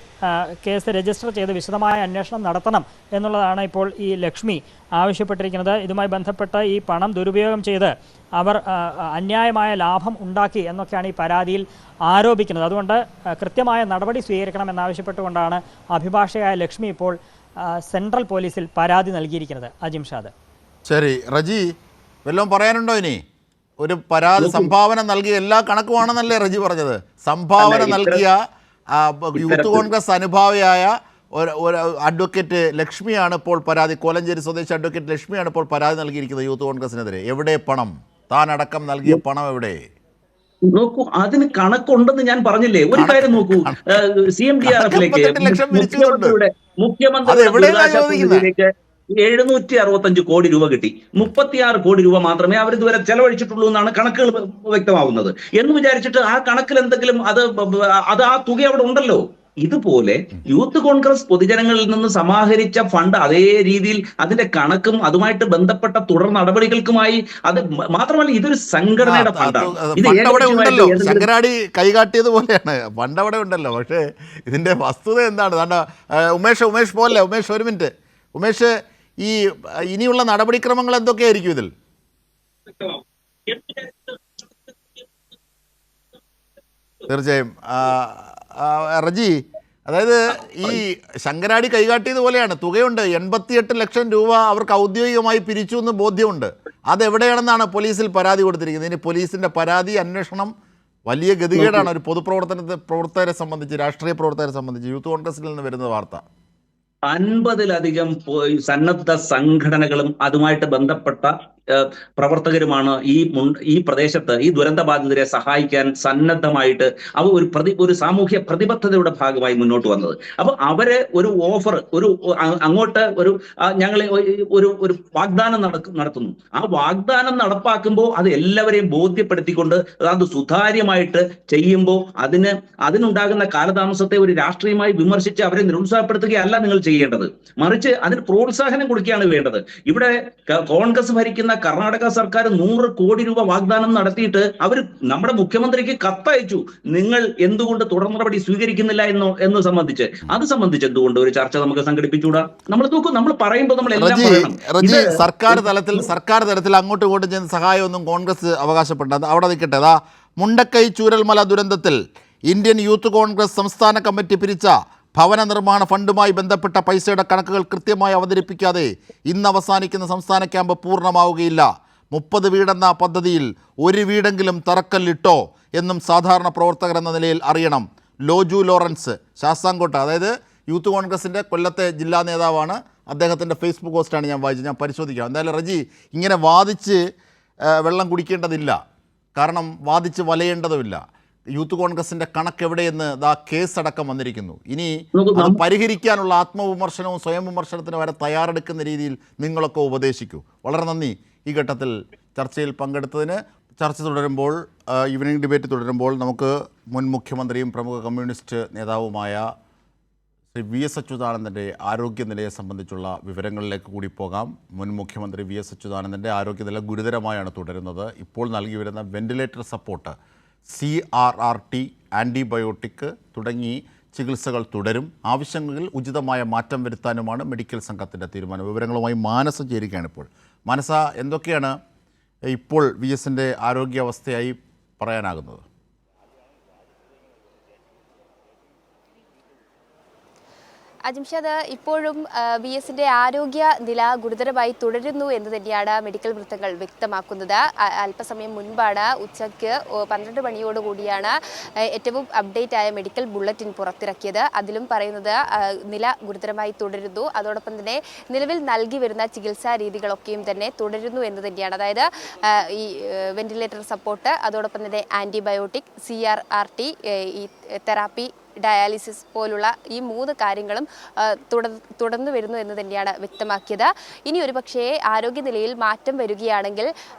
കേസ് രജിസ്റ്റർ ചെയ്ത് വിശദമായ അന്വേഷണം നടത്തണം എന്നുള്ളതാണ് ഇപ്പോൾ ഈ ലക്ഷ്മി ആവശ്യപ്പെട്ടിരിക്കുന്നത്. ഇതുമായി ബന്ധപ്പെട്ട് ഈ പണം ദുരുപയോഗം ചെയ്ത് അവർ അന്യായമായ ലാഭം ഉണ്ടാക്കി എന്നൊക്കെയാണ് ഈ പരാതിയിൽ ആരോപിക്കുന്നത്. അതുകൊണ്ട് കൃത്യമായ നടപടി സ്വീകരിക്കണം എന്നാവശ്യപ്പെട്ടുകൊണ്ടാണ് അഭിഭാഷകയായ ലക്ഷ്മി ഇപ്പോൾ സെൻട്രൽ പോലീസിൽ പരാതി നൽകിയിരിക്കുന്നത്. അജിംഷാദ്. ശരി, റജി വല്ലതും പറയാനുണ്ടോ? ഇനി ഒരു പരാതി സംഭാവന നൽകിയ എല്ലാ കണക്കുമാണെന്നല്ലേ റജി പറഞ്ഞത്? സംഭാവന നൽകിയ യൂത്ത് കോൺഗ്രസ് അനുഭാവിയായ ഒരു അഡ്വക്കേറ്റ് ലക്ഷ്മിയാണ് ഇപ്പോൾ പരാതി, കോലഞ്ചേരി സ്വദേശി അഡ്വക്കേറ്റ് ലക്ഷ്മിയാണ് ഇപ്പോൾ പരാതി നൽകിയിരിക്കുന്നത് യൂത്ത് കോൺഗ്രസിനെതിരെ. എവിടെ പണം? താൻ അടക്കം നൽകിയ പണം എവിടെ? നോക്കൂ, അതിന് കണക്കുണ്ടെന്ന് ഞാൻ പറഞ്ഞില്ലേ. ഒരു കാര്യം നോക്കൂ, CMDRFിലേക്ക് മുഖ്യമന്ത്രിയുടെ 765 കോടി രൂപ കിട്ടി. 36 കോടി രൂപ മാത്രമേ അവർ ഇതുവരെ ചെലവഴിച്ചിട്ടുള്ളൂ എന്നാണ് കണക്കുകൾ വ്യക്തമാവുന്നത്. എന്ന് വിചാരിച്ചിട്ട് ആ കണക്കിൽ എന്തെങ്കിലും അത് ആ തുക അവിടെ ഉണ്ടല്ലോ. ഇതുപോലെ യൂത്ത് കോൺഗ്രസ് പൊതുജനങ്ങളിൽ നിന്ന് സമാഹരിച്ച ഫണ്ട് അതേ രീതിയിൽ അതിന്റെ കണക്കും അതുമായിട്ട് ബന്ധപ്പെട്ട തുടർ നടപടികൾക്കുമായി, അത് മാത്രമല്ല ഇതൊരു സംഘടനയുടെ ഫണ്ടാണ്. ശങ്കരാടി കൈകാട്ടിയത് പോലെയാണ്, ഫണ്ട് അവിടെ ഉണ്ടല്ലോ. പക്ഷേ ഇതിന്റെ വസ്തുത എന്താണ്? ഉമേഷ് പോലെ ഉമേഷ് ഒരു മിനിറ്റ്. ഉമേഷ്, ഈ ഇനിയുള്ള നടപടിക്രമങ്ങൾ എന്തൊക്കെയായിരിക്കും ഇതിൽ? തീർച്ചയായും റജി, അതായത് ഈ ശങ്കരാടി കൈകാട്ടിയത് പോലെയാണ്. തുകയുണ്ട്, 88 ലക്ഷം രൂപ അവർക്ക് ഔദ്യോഗികമായി പിരിച്ചു എന്ന് ബോധ്യമുണ്ട്. അതെവിടെയാണെന്നാണ് പോലീസിൽ പരാതി കൊടുത്തിരിക്കുന്നത്. ഇനി പോലീസിൻ്റെ പരാതി അന്വേഷണം വലിയ ഗതികേടാണ് ഒരു പ്രവർത്തകരെ സംബന്ധിച്ച്, രാഷ്ട്രീയ പ്രവർത്തകരെ സംബന്ധിച്ച്. യൂത്ത് കോൺഗ്രസിൽ നിന്ന് വരുന്ന വാർത്ത 50-ലധികം സന്നദ്ധ സംഘടനകളും അതുമായിട്ട് ബന്ധപ്പെട്ട പ്രവർത്തകരുമാണ് ഈ പ്രദേശത്ത് ഈ ദുരന്തബാധിതരെ സഹായിക്കാൻ സന്നദ്ധമായിട്ട് ഒരു സാമൂഹ്യ പ്രതിബദ്ധതയുടെ ഭാഗമായി മുന്നോട്ട് വന്നത്. അപ്പൊ അവര് ഒരു ഓഫർ, അങ്ങോട്ട് ഞങ്ങൾ ഒരു വാഗ്ദാനം നടത്തുന്നു. ആ വാഗ്ദാനം നടപ്പാക്കുമ്പോൾ അത് എല്ലാവരെയും ബോധ്യപ്പെടുത്തിക്കൊണ്ട് അത് സുതാര്യമായിട്ട് ചെയ്യുമ്പോൾ അതിനുണ്ടാകുന്ന കാലതാമസത്തെ ഒരു രാഷ്ട്രീയമായി വിമർശിച്ച് അവരെ നിരുത്സാഹപ്പെടുത്തുകയല്ല നിങ്ങൾ ചെയ്യേണ്ടത്. മറിച്ച് അതിന് പ്രോത്സാഹനം കൊടുക്കുകയാണ് വേണ്ടത്. ഇവിടെ കോൺഗ്രസ് ഭരിക്കുന്ന കർണാടക സർക്കാർ 100 കോടി രൂപ വാഗ്ദാനം നടത്തിയിട്ട് അവർ നമ്മുടെ മുഖ്യമന്ത്രിക്ക് കത്തയച്ചു, നിങ്ങൾ എന്തുകൊണ്ട് തുടർ നടപടി സ്വീകരിക്കുന്നില്ല എന്ന് സംബന്ധിച്ച്. അത് സംബന്ധിച്ച് എന്തുകൊണ്ട് ഒരു ചർച്ച നമുക്ക് സംഘടിപ്പിച്ചുകൂടാ? നമ്മൾ പറയുമ്പോൾ നമ്മൾ എല്ലാം പറയണം. സർക്കാർ തലത്തിൽ അങ്ങോട്ടും ഇങ്ങോട്ടും ചെയ്യുന്ന സഹായമൊന്നും കോൺഗ്രസ് അവകാശപ്പെട്ടത് അവിടെ നിൽക്കട്ടെ. അതാ മുണ്ടക്കൈ ചൂരൽമല ദുരന്തത്തിൽ ഇന്ത്യൻ യൂത്ത് കോൺഗ്രസ് സംസ്ഥാന കമ്മിറ്റി പിരിച്ച ഭവന നിർമ്മാണ ഫണ്ടുമായി ബന്ധപ്പെട്ട പൈസയുടെ കണക്കുകൾ കൃത്യമായി അവതരിപ്പിക്കാതെ ഇന്ന് അവസാനിക്കുന്ന സംസ്ഥാന ക്യാമ്പ് പൂർണ്ണമാവുകയില്ല. 30 വീടെന്ന പദ്ധതിയിൽ ഒരു വീടെങ്കിലും തറക്കല്ലിട്ടോ എന്നും സാധാരണ പ്രവർത്തകർ എന്ന നിലയിൽ അറിയണം. ലോജു ലോറൻസ് ശാസ്താംകോട്ട, അതായത് യൂത്ത് കോൺഗ്രസിൻ്റെ കൊല്ലത്തെ ജില്ലാ നേതാവാണ്. അദ്ദേഹത്തിൻ്റെ ഫേസ്ബുക്ക് പോസ്റ്റാണ് ഞാൻ വായിച്ചത്. ഞാൻ പരിശോധിക്കാം. എന്തായാലും റജി, ഇങ്ങനെ വാദിച്ച് വെള്ളം കുടിക്കേണ്ടതില്ല, കാരണം വാദിച്ച് വലയേണ്ടതുമില്ല. യൂത്ത് കോൺഗ്രസിൻ്റെ കണക്ക് എവിടെയെന്ന് കേസടക്കം വന്നിരിക്കുന്നു. ഇനി അത് പരിഹരിക്കാനുള്ള ആത്മവിമർശനവും സ്വയം വിമർശനത്തിന് വരെ തയ്യാറെടുക്കുന്ന രീതിയിൽ നിങ്ങളൊക്കെ ഉപദേശിക്കൂ. വളരെ നന്ദി ഈ ഘട്ടത്തിൽ ചർച്ചയിൽ പങ്കെടുത്തതിന്. ചർച്ച തുടരുമ്പോൾ, ഈവനിംഗ് ഡിബേറ്റ് തുടരുമ്പോൾ നമുക്ക് മുൻ മുഖ്യമന്ത്രിയും പ്രമുഖ കമ്മ്യൂണിസ്റ്റ് നേതാവുമായ ശ്രീ VS അച്യുതാനന്ദൻ്റെ ആരോഗ്യനിലയെ സംബന്ധിച്ചുള്ള വിവരങ്ങളിലേക്ക് കൂടി പോകാം. മുൻ മുഖ്യമന്ത്രി VS അച്യുതാനന്ദൻ്റെ ആരോഗ്യനില ഗുരുതരമായാണ് തുടരുന്നത്. ഇപ്പോൾ നൽകി വരുന്ന വെന്റിലേറ്റർ സപ്പോർട്ട്, CRRT, ആൻറ്റിബയോട്ടിക് തുടങ്ങി ചികിത്സകൾ തുടരും. ആവശ്യമെങ്കിൽ ഉചിതമായ മാറ്റം വരുത്താനുമാണ് മെഡിക്കൽ സംഘത്തിൻ്റെ തീരുമാനം. വിവരങ്ങളുമായി മാനസ ചേരുകയാണ് ഇപ്പോൾ. മാനസ, എന്തൊക്കെയാണ് ഇപ്പോൾ VSൻ്റെ ആരോഗ്യാവസ്ഥയായി പറയാനാകുന്നത്? അജിംഷാദ്, ഇപ്പോഴും VSന്റെ ആരോഗ്യ നില ഗുരുതരമായി തുടരുന്നു എന്ന് തന്നെയാണ് മെഡിക്കൽ വൃത്തങ്ങൾ വ്യക്തമാക്കുന്നത്. അല്പസമയം മുൻപാണ് ഉച്ചയ്ക്ക് 12 മണിയോടുകൂടിയാണ് ഏറ്റവും അപ്ഡേറ്റ് ആയ മെഡിക്കൽ ബുള്ളറ്റിൻ പുറത്തിറക്കിയത്. അതിലും പറയുന്നത് നില ഗുരുതരമായി തുടരുന്നു, അതോടൊപ്പം തന്നെ നിലവിൽ നൽകി വരുന്ന ചികിത്സാ രീതികളൊക്കെയും തന്നെ തുടരുന്നു എന്ന് തന്നെയാണ്. അതായത് ഈ വെന്റിലേറ്റർ സപ്പോർട്ട്, അതോടൊപ്പം തന്നെ ആൻറ്റിബയോട്ടിക്, CRRT, ഈ തെറാപ്പി, ഡയാലിസിസ് പോലുള്ള ഈ 3 കാര്യങ്ങളും തുടർന്നു വരുന്നു എന്ന് തന്നെയാണ് വ്യക്തമാക്കിയത്. ഇനി ഒരു പക്ഷേ ആരോഗ്യനിലയിൽ മാറ്റം വരികയാണെങ്കിൽ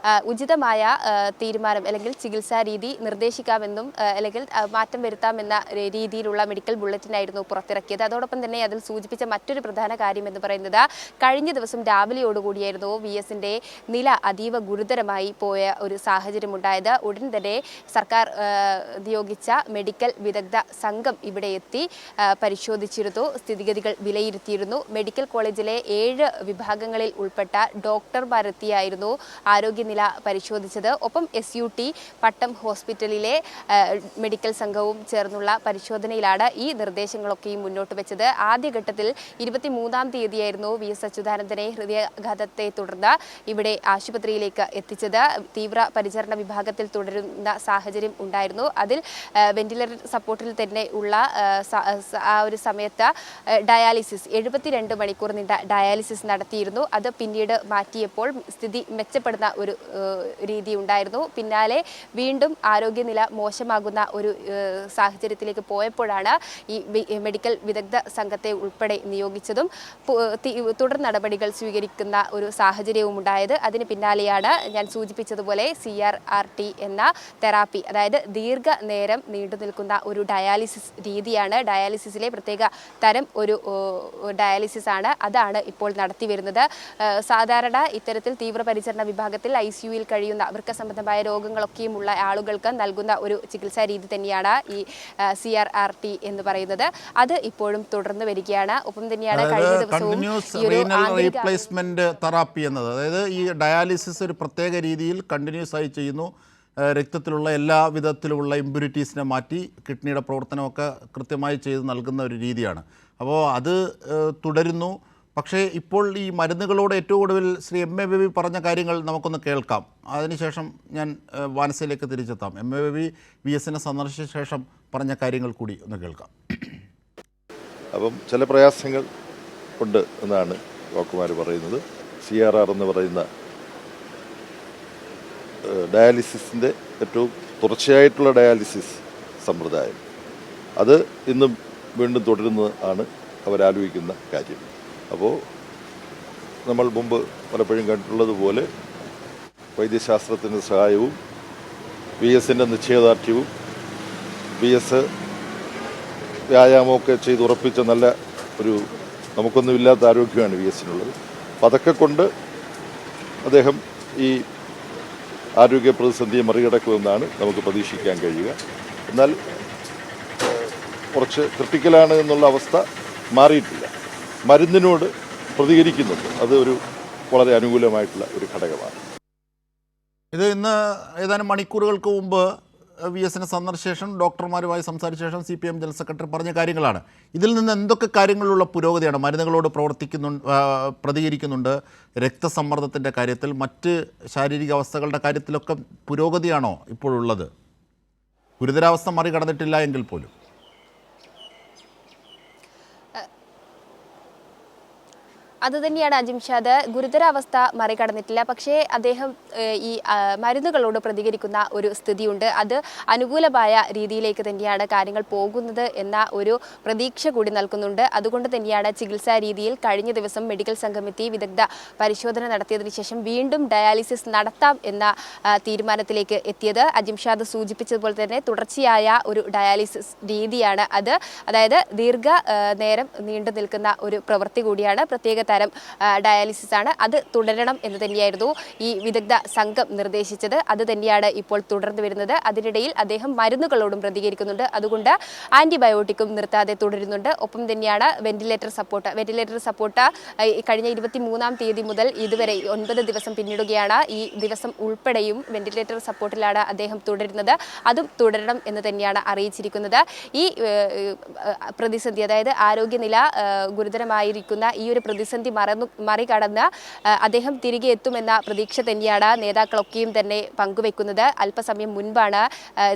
ഉചിതമായ തീരുമാനം അല്ലെങ്കിൽ ചികിത്സാ രീതി നിർദ്ദേശിക്കാമെന്നും അല്ലെങ്കിൽ മാറ്റം വരുത്താമെന്ന രീതിയിലുള്ള മെഡിക്കൽ ബുള്ളറ്റിനായിരുന്നു പുറത്തിറക്കിയത്. അതോടൊപ്പം തന്നെ അതിൽ സൂചിപ്പിച്ച മറ്റൊരു പ്രധാന കാര്യം എന്ന് പറയുന്നത് കഴിഞ്ഞ ദിവസം രാവിലെയോടുകൂടിയായിരുന്നു VSന്റെ നില അതീവ ഗുരുതരമായി പോയ ഒരു സാഹചര്യമുണ്ടായത്. ഉടൻ തന്നെ സർക്കാർ നിയോഗിച്ച മെഡിക്കൽ വിദഗ്ധ സംഘം ഇവിടെ എത്തി പരിശോധിച്ചിരുന്നു, സ്ഥിതിഗതികൾ വിലയിരുത്തിയിരുന്നു. മെഡിക്കൽ കോളേജിലെ 7 വിഭാഗങ്ങളിൽ ഉൾപ്പെട്ട ഡോക്ടർമാരെത്തിയായിരുന്നു ആരോഗ്യനില പരിശോധിച്ചത്. ഒപ്പം SUT പട്ടം ഹോസ്പിറ്റലിലെ മെഡിക്കൽ സംഘവും ചേർന്നുള്ള പരിശോധനയിലാണ് ഈ നിർദ്ദേശങ്ങളൊക്കെയും മുന്നോട്ട് വെച്ചത്. ആദ്യഘട്ടത്തിൽ 23-ാം തീയതിയായിരുന്നു VS അച്യുതാനന്ദനെ ഹൃദയാഘാതത്തെ തുടർന്ന് ഇവിടെ ആശുപത്രിയിലേക്ക് എത്തിച്ചത്. തീവ്ര പരിചരണ വിഭാഗത്തിൽ തുടരുന്ന സാഹചര്യം ഉണ്ടായിരുന്നു. അതിൽ വെന്റിലേറ്റർ സപ്പോർട്ടിൽ തന്നെ ഉള്ള ആ ഒരു സമയത്ത് ഡയാലിസിസ് 72 മണിക്കൂർ നീണ്ട ഡയാലിസിസ് നടത്തിയിരുന്നു. അത് പിന്നീട് മാറ്റിയപ്പോൾ സ്ഥിതി മെച്ചപ്പെടുന്ന ഒരു രീതി ഉണ്ടായിരുന്നു. പിന്നാലെ വീണ്ടും ആരോഗ്യനില മോശമാകുന്ന ഒരു സാഹചര്യത്തിലേക്ക് പോയപ്പോഴാണ് ഈ മെഡിക്കൽ വിദഗ്ധ സംഘത്തെ ഉൾപ്പെടെ നിയോഗിച്ചതും തുടർ നടപടികൾ സ്വീകരിക്കുന്ന ഒരു സാഹചര്യവും ഉണ്ടായത്. അതിന് പിന്നാലെയാണ് ഞാൻ സൂചിപ്പിച്ചതുപോലെ CRRT എന്ന തെറാപ്പി, അതായത് ദീർഘനേരം നീണ്ടു നിൽക്കുന്ന ഒരു ഡയാലിസിസ് രീതിയാണ്. ഡയാലിസിസിലെ പ്രത്യേക തരം ഒരു ഡയാലിസിസ് ആണ്, അതാണ് ഇപ്പോൾ നടത്തി വരുന്നത്. സാധാരണ ഇത്തരത്തിൽ തീവ്രപരിചരണ വിഭാഗത്തിൽ ICUയിൽ കഴിയുന്ന വൃക്ക സംബന്ധമായ രോഗങ്ങളൊക്കെയുമുള്ള ആളുകൾക്ക് നൽകുന്ന ഒരു ചികിത്സാ രീതി തന്നെയാണ് ഈ CRRT എന്ന് പറയുന്നത്. അത് ഇപ്പോഴും തുടർന്ന് വരികയാണ്. ഒപ്പം തന്നെയാണ് കഴിഞ്ഞ ദിവസവും റീപ്ലേസ്മെന്റ് തെറാപ്പി എന്നത്, അതായത് ഈ ഡയാലിസിസ് ഒരു പ്രത്യേക രീതിയിൽ കണ്ടിന്യൂസ് ആയി ചെയ്യുന്നു. രക്തത്തിലുള്ള എല്ലാ വിധത്തിലുമുള്ള ഇമ്പ്യൂരിറ്റീസിനെ മാറ്റി കിഡ്നിയുടെ പ്രവർത്തനമൊക്കെ കൃത്യമായി ചെയ്ത് നൽകുന്ന ഒരു രീതിയാണ്. അപ്പോൾ അത് തുടരുന്നു. പക്ഷേ ഇപ്പോൾ ഈ മരുന്നുകളോട് ഏറ്റവും ഒടുവിൽ ശ്രീ MA ബേബി പറഞ്ഞ കാര്യങ്ങൾ നമുക്കൊന്ന് കേൾക്കാം. അതിനുശേഷം ഞാൻ വാനസയിലേക്ക് തിരിച്ചെത്താം. MA ബേബി VSനെ സന്ദർശിച്ച ശേഷം പറഞ്ഞ കാര്യങ്ങൾ കൂടി ഒന്ന് കേൾക്കാം. അപ്പം ചില പ്രയാസങ്ങൾ ഉണ്ട് എന്നാണ് ഡോക്ടർമാർ പറയുന്നത്. CRR എന്ന് പറയുന്ന ഡയാലിസിസിൻ്റെ ഏറ്റവും തുടർച്ചയായിട്ടുള്ള ഡയാലിസിസ് സമ്പ്രദായം, അത് ഇന്നും വീണ്ടും തുടരുന്നതാണ് അവരാലോചിക്കുന്ന കാര്യം. അപ്പോൾ നമ്മൾ മുമ്പ് പലപ്പോഴും കണ്ടിട്ടുള്ളതുപോലെ വൈദ്യശാസ്ത്രത്തിൻ്റെ സഹായവും VSൻ്റെ നിശ്ചയദാർഢ്യവും VS വ്യായാമമൊക്കെ ചെയ്ത് ഉറപ്പിച്ച നല്ല ഒരു നമുക്കൊന്നുമില്ലാത്ത ആരോഗ്യമാണ് VSനുള്ളത്. അപ്പം അതൊക്കെ കൊണ്ട് അദ്ദേഹം ഈ ആരോഗ്യ പ്രതിസന്ധിയെ മറികടക്കുമെന്നാണ് നമുക്ക് പ്രതീക്ഷിക്കാൻ കഴിയുക. എന്നാൽ കുറച്ച് ക്രിട്ടിക്കലാണ് എന്നുള്ള അവസ്ഥ മാറിയിട്ടില്ല. മരുന്നിനോട് പ്രതികരിക്കുന്നുണ്ട്, അത് ഒരു വളരെ അനുകൂലമായിട്ടുള്ള ഒരു ഘടകമാണ്. ഇത് ഇന്ന് ഏതാനും മണിക്കൂറുകൾക്ക് മുമ്പ് VSനെ സന്ദർശിച്ച ശേഷം ഡോക്ടർമാരുമായി സംസാരിച്ച ശേഷം CPM ജനറൽ സെക്രട്ടറി പറഞ്ഞ കാര്യങ്ങളാണ്. ഇതിൽ നിന്ന് എന്തൊക്കെ കാര്യങ്ങളിലുള്ള പുരോഗതിയാണ്? മരുന്നുകളോട് പ്രതികരിക്കുന്നുണ്ട്, രക്തസമ്മർദ്ദത്തിൻ്റെ കാര്യത്തിൽ, മറ്റ് ശാരീരിക അവസ്ഥകളുടെ കാര്യത്തിലൊക്കെ പുരോഗതിയാണോ ഇപ്പോഴുള്ളത്? ഗുരുതരാവസ്ഥ മറികടന്നിട്ടില്ല എങ്കിൽ പോലും. അതുതന്നെയാണ് അജിംഷാദ്, ഗുരുതരാവസ്ഥ മറികടന്നിട്ടില്ല. പക്ഷേ അദ്ദേഹം ഈ മരുന്നുകളോട് പ്രതികരിക്കുന്ന ഒരു സ്ഥിതിയുണ്ട്. അത് അനുകൂലമായ രീതിയിലേക്ക് തന്നെയാണ് കാര്യങ്ങൾ പോകുന്നത് എന്ന ഒരു പ്രതീക്ഷ കൂടി നൽകുന്നുണ്ട്. അതുകൊണ്ട് തന്നെയാണ് ചികിത്സാ രീതിയിൽ കഴിഞ്ഞ ദിവസം മെഡിക്കൽ സംഘം എത്തി വിദഗ്ധ പരിശോധന നടത്തിയതിനു ശേഷം വീണ്ടും ഡയാലിസിസ് നടത്താം എന്ന തീരുമാനത്തിലേക്ക് എത്തിയത്. അജിംഷാദ് സൂചിപ്പിച്ചതുപോലെ തന്നെ തുടർച്ചയായ ഒരു ഡയാലിസിസ് രീതിയാണ് അത്. അതായത് ദീർഘ നേരം നീണ്ടു നിൽക്കുന്ന ഒരു പ്രവൃത്തി കൂടിയാണ്. പ്രത്യേക തരം ഡയാലിസിസ് ആണ്. അത് തുടരണം എന്ന് തന്നെയായിരുന്നു ഈ വിദഗ്ധ സംഘം നിർദ്ദേശിച്ചത്. അത് തന്നെയാണ് ഇപ്പോൾ തുടർന്നു വരുന്നത്. അതിനിടയിൽ അദ്ദേഹം മരുന്നുകളോടും പ്രതികരിക്കുന്നുണ്ട്. അതുകൊണ്ട് ആന്റിബയോട്ടിക്കും നിർത്താതെ തുടരുന്നുണ്ട്. ഒപ്പം തന്നെയാണ് വെന്റിലേറ്റർ സപ്പോർട്ട് കഴിഞ്ഞ 23-ാം തീയതി മുതൽ ഇതുവരെ 9 ദിവസം പിന്നിടുകയാണ്. ഈ ദിവസം ഉൾപ്പെടെയും വെന്റിലേറ്റർ സപ്പോർട്ടിലാണ് അദ്ദേഹം തുടരുന്നത്. അതും തുടരണം എന്ന് തന്നെയാണ് അറിയിച്ചിരിക്കുന്നത്. ഈ പ്രതിസന്ധി, അതായത് ആരോഗ്യനില ഗുരുതരമായിരിക്കുന്ന ഈ ഒരു പ്രതിസന്ധി മറികടന്ന് അദ്ദേഹം തിരികെ എത്തുമെന്ന പ്രതീക്ഷ തന്നെയാണ് നേതാക്കളൊക്കെയും തന്നെ പങ്കുവെക്കുന്നത്. അല്പസമയം മുൻപാണ്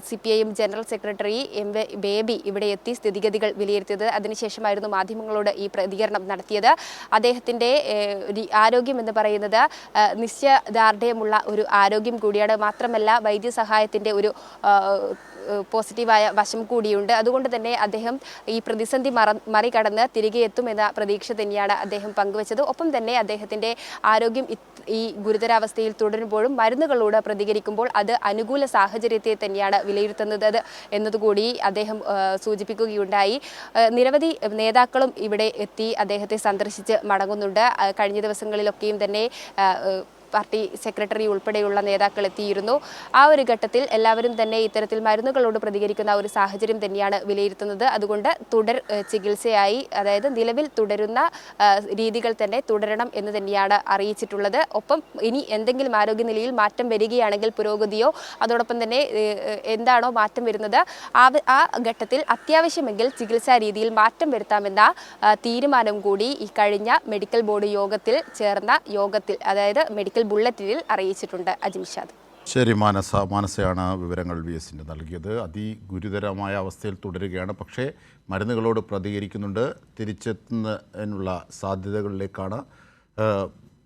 CPIM general secretary MV baby ഇവിടെ എത്തി സ്ഥിതിഗതികൾ വിലയിരുത്തിയത്. അതിനുശേഷമായിരുന്നു മാധ്യമങ്ങളോട് ഈ പ്രതികരണം നടത്തിയത്. അദ്ദേഹത്തിൻ്റെ ആരോഗ്യം എന്ന് പറയുന്നത് നിശ്ചയദാർഢ്യമുള്ള ഒരു ആരോഗ്യം കൂടിയാണ്. മാത്രമല്ല വൈദ്യസഹായത്തിൻ്റെ ഒരു പോസിറ്റീവായ വശം കൂടിയുണ്ട്. അതുകൊണ്ട് തന്നെ അദ്ദേഹം ഈ പ്രതിസന്ധി മറികടന്ന് തിരികെ എത്തുമെന്ന പ്രതീക്ഷ തന്നെയാണ് അദ്ദേഹം പങ്കുവച്ചത്. ഒപ്പം തന്നെ അദ്ദേഹത്തിൻ്റെ ആരോഗ്യം ഈ ഗുരുതരാവസ്ഥയിൽ തുടരുമ്പോഴും മരുന്നുകളോട് പ്രതികരിക്കുമ്പോൾ അത് അനുകൂല സാഹചര്യത്തെ തന്നെയാണ് വിലയിരുത്തുന്നത് എന്നതുകൂടി അദ്ദേഹം സൂചിപ്പിക്കുകയുണ്ടായി. നിരവധി നേതാക്കളും ഇവിടെ എത്തി അദ്ദേഹത്തെ സന്ദർശിച്ച് മടങ്ങുന്നുണ്ട്. കഴിഞ്ഞ ദിവസങ്ങളിലൊക്കെയും തന്നെ പാർട്ടി സെക്രട്ടറി ഉൾപ്പെടെയുള്ള നേതാക്കൾ എത്തിയിരുന്നു. ആ ഒരു ഘട്ടത്തിൽ എല്ലാവരും തന്നെ ഇത്തരത്തിൽ മരുന്നുകളോട് പ്രതികരിക്കുന്ന ഒരു സാഹചര്യം തന്നെയാണ് വിലയിരുത്തുന്നത്. അതുകൊണ്ട് തുടർ ചികിത്സയായി, അതായത് നിലവിൽ തുടരുന്ന രീതികൾ തന്നെ തുടരണം എന്ന് തന്നെയാണ് അറിയിച്ചിട്ടുള്ളത്. ഒപ്പം ഇനി എന്തെങ്കിലും ആരോഗ്യനിലയിൽ മാറ്റം വരികയാണെങ്കിൽ പുരോഗതിയോ അതോടൊപ്പം തന്നെ എന്താണോ മാറ്റം വരുന്നത് ആ ഘട്ടത്തിൽ അത്യാവശ്യമെങ്കിൽ ചികിത്സാ രീതിയിൽ മാറ്റം വരുത്താമെന്ന തീരുമാനം കൂടി ഈ കഴിഞ്ഞ മെഡിക്കൽ ബോർഡ് യോഗത്തിൽ ചേർന്ന യോഗത്തിൽ, അതായത് മെഡിക്കൽ ബുള്ളറ്റിനിൽ അറിയിച്ചിട്ടുണ്ട്. അജിംഷാദ്. ശരി, മാനസയാണ് വിവരങ്ങൾ VSന്റെ നൽകിയത്. അതിഗുരുതരമായ അവസ്ഥയിൽ തുടരുകയാണ്. പക്ഷേ മരുന്നുകളോട് പ്രതികരിക്കുന്നുണ്ട്. തിരിച്ചെത്തുന്നതിനുള്ള സാധ്യതകളിലേക്കാണ്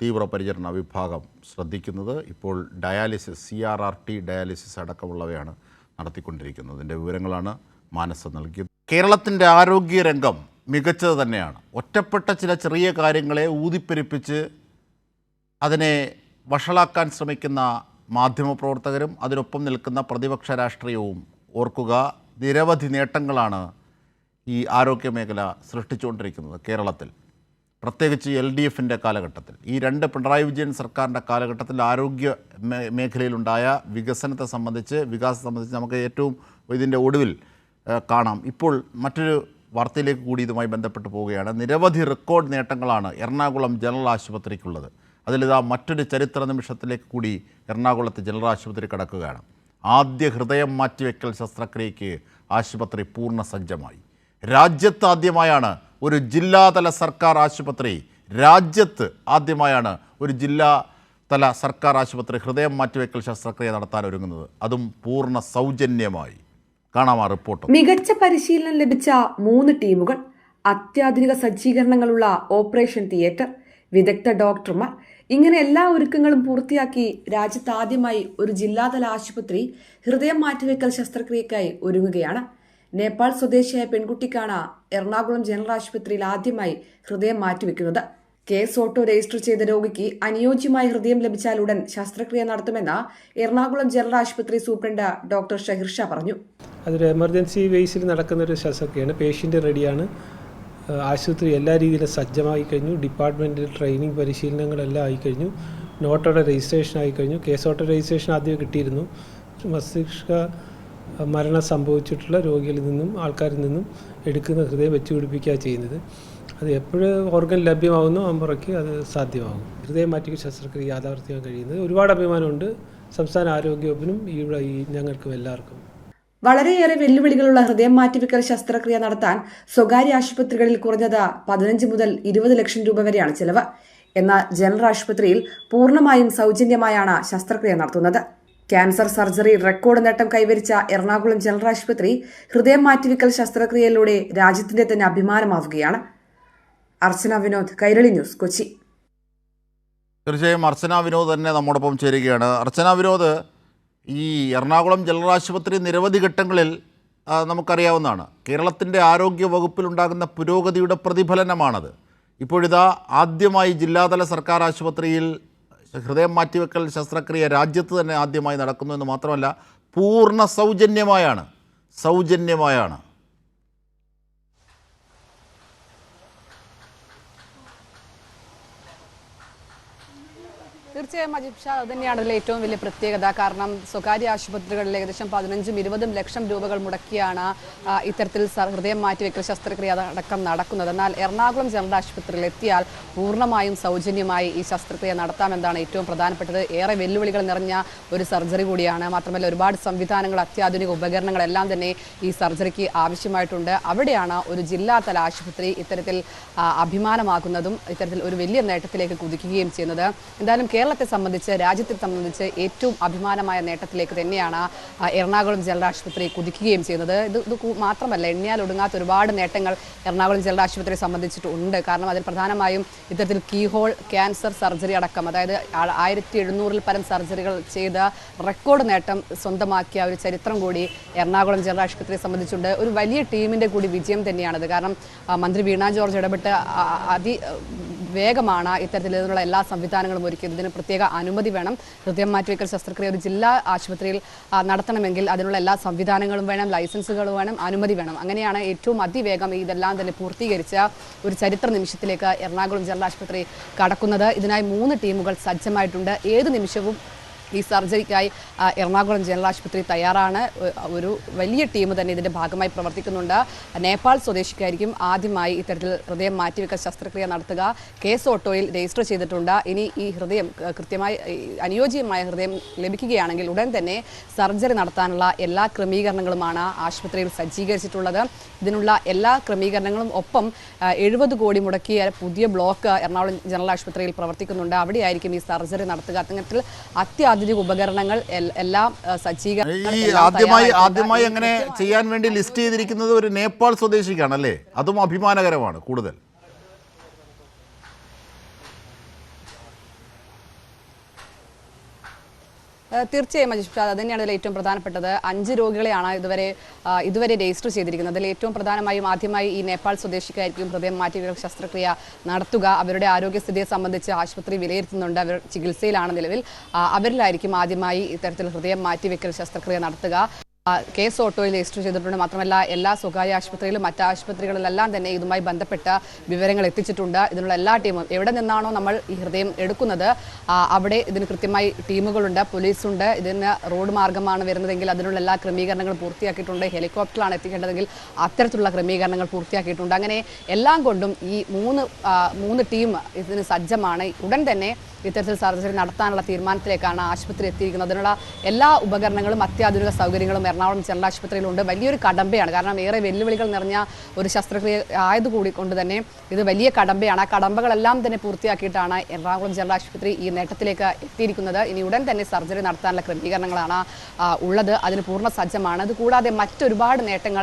തീവ്രപരിചരണ വിഭാഗം ശ്രദ്ധിക്കുന്നത്. ഇപ്പോൾ ഡയാലിസിസ്, CRRT ഡയാലിസിസ് അടക്കമുള്ളവയാണ് നടത്തിക്കൊണ്ടിരിക്കുന്നത്. ഇതിൻ്റെ വിവരങ്ങളാണ് മാനസ നൽകിയത്. കേരളത്തിൻ്റെ ആരോഗ്യരംഗം മികച്ചത് തന്നെയാണ്. ഒറ്റപ്പെട്ട ചില ചെറിയ കാര്യങ്ങളെ ഊതിപ്പെരുപ്പിച്ച് അതിനെ വഷളാക്കാൻ ശ്രമിക്കുന്ന മാധ്യമപ്രവർത്തകരും അതിനൊപ്പം നിൽക്കുന്ന പ്രതിപക്ഷ രാഷ്ട്രീയവും ഓർക്കുക, നിരവധി നേട്ടങ്ങളാണ് ഈ ആരോഗ്യമേഖല സൃഷ്ടിച്ചുകൊണ്ടിരിക്കുന്നത് കേരളത്തിൽ. പ്രത്യേകിച്ച് LDFൻ്റെ കാലഘട്ടത്തിൽ, ഈ രണ്ട് പിണറായി വിജയൻ സർക്കാരിൻ്റെ കാലഘട്ടത്തിൽ ആരോഗ്യ മേഖലയിലുണ്ടായ വികാസം സംബന്ധിച്ച് നമുക്ക് ഏറ്റവും ഇതിൻ്റെ ഒടുവിൽ കാണാം. ഇപ്പോൾ മറ്റൊരു വാർത്തയിലേക്ക് കൂടി ഇതുമായി ബന്ധപ്പെട്ട് പോവുകയാണ്. നിരവധി റെക്കോർഡ് നേട്ടങ്ങളാണ് എറണാകുളം ജനറൽ ആശുപത്രിക്കുള്ളത്. അതിലിതാ മറ്റൊരു ചരിത്ര നിമിഷത്തിലേക്ക് കൂടി എറണാകുളത്ത് ജനറൽ ആശുപത്രി കടക്കുകയാണ്. ആദ്യ ഹൃദയം മാറ്റിവെക്കൽ ശസ്ത്രക്രിയയ്ക്ക് ആശുപത്രി പൂർണ്ണ സജ്ജമായി. രാജ്യത്ത് ആദ്യമായാണ് ഒരു ജില്ലാതല സർക്കാർ ആശുപത്രി ഹൃദയം മാറ്റിവെക്കൽ ശസ്ത്രക്രിയ നടത്താൻ ഒരുങ്ങുന്നത്, അതും പൂർണ്ണ സൗജന്യമായി. കാണാം ആ റിപ്പോർട്ട്. മികച്ച പരിശീലനം ലഭിച്ച 3 ടീമുകൾ, അത്യാധുനിക സജ്ജീകരണങ്ങളുള്ള ഓപ്പറേഷൻ തിയേറ്റർ, വിദഗ്ധ ഡോക്ടർമാർ, ഇങ്ങനെ എല്ലാ ഒരുക്കങ്ങളും പൂർത്തിയാക്കി രാജ്യത്താദ്യമായി ഒരു ജില്ലാതല ആശുപത്രി ഹൃദയം മാറ്റിവെക്കൽ ശസ്ത്രക്രിയക്കായി ഒരുങ്ങുകയാണ്. നേപ്പാൾ സ്വദേശിയായ പെൺകുട്ടിക്കാണ് എറണാകുളം ജനറൽ ആശുപത്രിയിൽ ആദ്യമായി ഹൃദയം മാറ്റിവെക്കുന്നത്. കേസ് ഓട്ടോ രജിസ്റ്റർ ചെയ്ത രോഗിക്ക് അനുയോജ്യമായ ഹൃദയം ലഭിച്ചാൽ ഉടൻ ശസ്ത്രക്രിയ നടത്തുമെന്ന് എറണാകുളം ജനറൽ ആശുപത്രി സൂപ്രണ്ട് ഡോക്ടർ ഷഹിർ ഷാ പറഞ്ഞു. അതൊരു എമർജൻസി ബേസിൽ നടക്കുന്ന ഒരു ശസ്ത്രക്രിയയാണ്. പേഷ്യൻ്റ് റെഡിയാണ്. ആശുപത്രി എല്ലാ രീതിയിലും സജ്ജമായി കഴിഞ്ഞു. ഡിപ്പാർട്ട്മെൻറ്റിൽ ട്രെയിനിങ് പരിശീലനങ്ങളെല്ലാം ആയിക്കഴിഞ്ഞു. നോട്ടോടെ രജിസ്ട്രേഷൻ ആയിക്കഴിഞ്ഞു. കേസ് ഓട്ടോ രജിസ്ട്രേഷൻ ആദ്യം കിട്ടിയിരുന്നു. മസ്തിഷ്ക മരണം സംഭവിച്ചിട്ടുള്ള രോഗികളിൽ നിന്നും ആൾക്കാരിൽ നിന്നും എടുക്കുന്ന ഹൃദയം വെച്ച് പിടിപ്പിക്കുക ചെയ്യുന്നത്. അത് എപ്പോഴും ഓർഗൻ ലഭ്യമാകുന്നു അമ്പുറയ്ക്ക് അത് സാധ്യമാകും. ഹൃദയം മാറ്റി ശസ്ത്രക്രിയ യാഥാർത്ഥ്യമാക്കാൻ കഴിയുന്നത് ഒരുപാട് അഭിമാനമുണ്ട് സംസ്ഥാന ആരോഗ്യ വകുപ്പിനും ഞങ്ങൾക്കും എല്ലാവർക്കും. വളരെയേറെ വെല്ലുവിളികളുള്ള ഹൃദയം മാറ്റിവെക്കൽ ശസ്ത്രക്രിയ നടത്താൻ സ്വകാര്യ ആശുപത്രികളിൽ കുറഞ്ഞത് 15 മുതൽ 20 ലക്ഷം രൂപ വരെയാണ് ചെലവ്. എന്നാൽ ജനറൽ ആശുപത്രിയിൽ പൂർണ്ണമായും സൗജന്യമായാണ് ശസ്ത്രക്രിയ നടത്തുന്നത്. ക്യാൻസർ സർജറി റെക്കോർഡ് നേട്ടം കൈവരിച്ച എറണാകുളം ജനറൽ ആശുപത്രി ഹൃദയം മാറ്റിവെക്കൽ ശസ്ത്രക്രിയയിലൂടെ രാജ്യത്തിന്റെ തന്നെ അഭിമാനമാവുകയാണ്. അർച്ചന വിനോദ്, കൈരളി ന്യൂസ്, കൊച്ചി. തീർച്ചയായും അർച്ചന വിനോദ് തന്നെ നമ്മോടൊപ്പം ചേരുകയാണ്. അർച്ചന വിനോദ്, ഈ എറണാകുളം ജനറൽ ആശുപത്രി നിരവധി ഘട്ടങ്ങളിൽ നമുക്കറിയാവുന്നതാണ്. കേരളത്തിൻ്റെ ആരോഗ്യ വകുപ്പിലുണ്ടാകുന്ന പുരോഗതിയുടെ പ്രതിഫലനമാണത്. ഇപ്പോഴിതാ ആദ്യമായി ജില്ലാതല സർക്കാർ ആശുപത്രിയിൽ ഹൃദയം മാറ്റിവെക്കൽ ശസ്ത്രക്രിയ രാജ്യത്ത് തന്നെ ആദ്യമായി നടക്കുന്നു എന്ന് മാത്രമല്ല പൂർണ്ണ സൗജന്യമായാണ്. തീർച്ചയായും അജിത് ഷാ അത് തന്നെയാണ് അതിലെ ഏറ്റവും വലിയ പ്രത്യേകത. കാരണം സ്വകാര്യ ആശുപത്രികളിൽ ഏകദേശം 15-20 ലക്ഷം രൂപകൾ മുടക്കിയാണ് ഇത്തരത്തിൽ ഹൃദയം മാറ്റിവെക്കൽ ശസ്ത്രക്രിയ അടക്കം നടക്കുന്നത്. എന്നാൽ എറണാകുളം ജനറൽ ആശുപത്രിയിൽ എത്തിയാൽ പൂർണ്ണമായും സൗജന്യമായി ഈ ശസ്ത്രക്രിയ നടത്താമെന്നാണ് ഏറ്റവും പ്രധാനപ്പെട്ടത്. ഏറെ വെല്ലുവിളികൾ നിറഞ്ഞ ഒരു സർജറി കൂടിയാണ്. മാത്രമല്ല ഒരുപാട് സംവിധാനങ്ങൾ, അത്യാധുനിക ഉപകരണങ്ങളെല്ലാം തന്നെ ഈ സർജറിക്ക് ആവശ്യമായിട്ടുണ്ട്. അവിടെയാണ് ഒരു ജില്ലാതല ആശുപത്രി ഇത്തരത്തിൽ അഭിമാനമാകുന്നതും ഇത്തരത്തിൽ ഒരു വലിയ നേട്ടത്തിലേക്ക് കുതിക്കുകയും ചെയ്യുന്നത്. എന്തായാലും കേരളത്തെ സംബന്ധിച്ച്, രാജ്യത്തെ സംബന്ധിച്ച് ഏറ്റവും അഭിമാനമായ നേട്ടത്തിലേക്ക് തന്നെയാണ് എറണാകുളം ജനറൽ ആശുപത്രി കുതിക്കുകയും ചെയ്യുന്നത്. ഇത് മാത്രമല്ല, എണ്ണിയാൽ ഒടുങ്ങാത്ത ഒരുപാട് നേട്ടങ്ങൾ എറണാകുളം ജനറൽ ആശുപത്രിയെ സംബന്ധിച്ചിട്ടുണ്ട്. കാരണം അതിൽ പ്രധാനമായും ഇത്തരത്തിൽ കീഹോൾ ക്യാൻസർ സർജറി അടക്കം, അതായത് 1700-ൽ പരം സർജറികൾ ചെയ്ത് റെക്കോർഡ് നേട്ടം സ്വന്തമാക്കിയ ഒരു ചരിത്രം കൂടി എറണാകുളം ജനറൽ ആശുപത്രിയെ സംബന്ധിച്ചുണ്ട്. ഒരു വലിയ ടീമിൻ്റെ കൂടി വിജയം തന്നെയാണത്. കാരണം മന്ത്രി വീണ ജോർജ് ഇടപെട്ട് വേഗമാണ് ഇത്തരത്തിലുള്ള എല്ലാ സംവിധാനങ്ങളും ഒരുക്കിയത്. ഇതിന് പ്രത്യേക അനുമതി വേണം. ഹൃദയം മാറ്റിവെക്കൽ ശസ്ത്രക്രിയ ഒരു ജില്ലാ ആശുപത്രിയിൽ നടത്തണമെങ്കിൽ അതിനുള്ള എല്ലാ സംവിധാനങ്ങളും വേണം, ലൈസൻസുകൾ വേണം, അനുമതി വേണം. അങ്ങനെയാണ് ഏറ്റവും അതിവേഗം ഇതെല്ലാം തന്നെ പൂർത്തീകരിച്ച ഒരു ചരിത്ര നിമിഷത്തിലേക്ക് എറണാകുളം ജനറൽ ആശുപത്രി കടക്കുന്നത്. ഇതിനായി 3 ടീമുകൾ സജ്ജമായിട്ടുണ്ട്. ഏത് നിമിഷവും ഈ സർജറിക്കായി എറണാകുളം ജനറൽ ആശുപത്രി തയ്യാറാണ്. ഒരു വലിയ ടീം തന്നെ ഇതിൻ്റെ ഭാഗമായി പ്രവർത്തിക്കുന്നുണ്ട്. നേപ്പാൾ സ്വദേശിക്കായിരിക്കും ആദ്യമായി ഇത്തരത്തിൽ ഹൃദയം മാറ്റിവെക്കൽ ശസ്ത്രക്രിയ നടത്തുക. കേസ് ഓട്ടോയിൽ രജിസ്റ്റർ ചെയ്തിട്ടുണ്ട്. ഇനി ഈ ഹൃദയം കൃത്യമായി അനുയോജ്യമായ ഹൃദയം ലഭിക്കുകയാണെങ്കിൽ ഉടൻ തന്നെ സർജറി നടത്താനുള്ള എല്ലാ ക്രമീകരണങ്ങളുമാണ് ആശുപത്രിയിൽ സജ്ജീകരിച്ചിട്ടുള്ളത്. ഇതിനുള്ള എല്ലാ ക്രമീകരണങ്ങളും ഒപ്പം 70 കോടി മുടക്കിയ പുതിയ ബ്ലോക്ക് എറണാകുളം ജനറൽ ആശുപത്രിയിൽ പ്രവർത്തിക്കുന്നുണ്ട്. അവിടെയായിരിക്കും ഈ സർജറി നടത്തുക. അത്തരത്തിൽ അത്യാധുനിക ഉപകരണങ്ങൾ എല്ലാം ആദ്യമായി അങ്ങനെ ചെയ്യാൻ വേണ്ടി ലിസ്റ്റ് ചെയ്തിരിക്കുന്നത് ഒരു നേപ്പാൾ സ്വദേശിക്കാണല്ലേ? അതും അഭിമാനകരമാണ് കൂടുതൽ. തീർച്ചയായും അജിത് ഷാ, അത് തന്നെയാണ് ഇതിൽ ഏറ്റവും പ്രധാനപ്പെട്ടത്. 5 രോഗികളെയാണ് ഇതുവരെ രജിസ്റ്റർ ചെയ്തിരിക്കുന്നത്. അതിൽ ഏറ്റവും പ്രധാനമായും ആദ്യമായി ഈ നേപ്പാൾ സ്വദേശിക്കായിരിക്കും ഹൃദയം മാറ്റിവെക്കൽ ശസ്ത്രക്രിയ നടത്തുക. അവരുടെ ആരോഗ്യസ്ഥിതിയെ സംബന്ധിച്ച് ആശുപത്രി വിലയിരുത്തുന്നുണ്ട്. അവർ ചികിത്സയിലാണ് നിലവിൽ. അവരിലായിരിക്കും ആദ്യമായി ഇത്തരത്തിൽ ഹൃദയം മാറ്റിവെക്കൽ ശസ്ത്രക്രിയ നടത്തുക. കേസ് ഓട്ടോയിൽ രജിസ്റ്റർ ചെയ്തിട്ടുണ്ട്. മാത്രമല്ല എല്ലാ സ്വകാര്യ ആശുപത്രിയിലും മറ്റ് ആശുപത്രികളിലെല്ലാം തന്നെ ഇതുമായി ബന്ധപ്പെട്ട വിവരങ്ങൾ എത്തിച്ചിട്ടുണ്ട്. ഇതിനുള്ള എല്ലാ ടീമും എവിടെ നിന്നാണോ നമ്മൾ ഈ ഹൃദയം എടുക്കുന്നത് അവിടെ ഇതിന് കൃത്യമായി ടീമുകളുണ്ട്, പോലീസുണ്ട്. ഇതിന് റോഡ് മാർഗമാണ് വരുന്നതെങ്കിൽ അതിനുള്ള എല്ലാ ക്രമീകരണങ്ങളും പൂർത്തിയാക്കിയിട്ടുണ്ട്. ഹെലികോപ്റ്ററിലാണ് എത്തിക്കേണ്ടതെങ്കിൽ അത്തരത്തിലുള്ള ക്രമീകരണങ്ങൾ പൂർത്തിയാക്കിയിട്ടുണ്ട്. അങ്ങനെ എല്ലാം കൊണ്ടും ഈ മൂന്ന് ടീം ഇതിന് സജ്ജമാണ്. ഉടൻ തന്നെ ഇത്തരത്തിൽ സർജറി നടത്താനുള്ള തീരുമാനത്തിലേക്കാണ് ആശുപത്രി എത്തിയിരിക്കുന്നത്. അതിനുള്ള എല്ലാ ഉപകരണങ്ങളും അത്യാധുനിക സൗകര്യങ്ങളും എറണാകുളം ജനറൽ ആശുപത്രിയിലുണ്ട്. വലിയൊരു കടമ്പയാണ്. കാരണം ഏറെ വെല്ലുവിളികൾ നിറഞ്ഞ ഒരു ശസ്ത്രക്രിയ ആയതുകൂടി കൊണ്ട് തന്നെ ഇത് വലിയ കടമ്പയാണ്. ആ കടമ്പകളെല്ലാം തന്നെ പൂർത്തിയാക്കിയിട്ടാണ് എറണാകുളം ജനറൽ ആശുപത്രി ഈ നേട്ടത്തിലേക്ക് എത്തിയിരിക്കുന്നത്. ഇനി ഉടൻ തന്നെ സർജറി നടത്താനുള്ള ക്രമീകരണങ്ങളാണ് ഉള്ളത്. അതിന് പൂർണ്ണ സജ്ജമാണ്. അത് കൂടാതെ മറ്റൊരുപാട് നേട്ടങ്ങൾ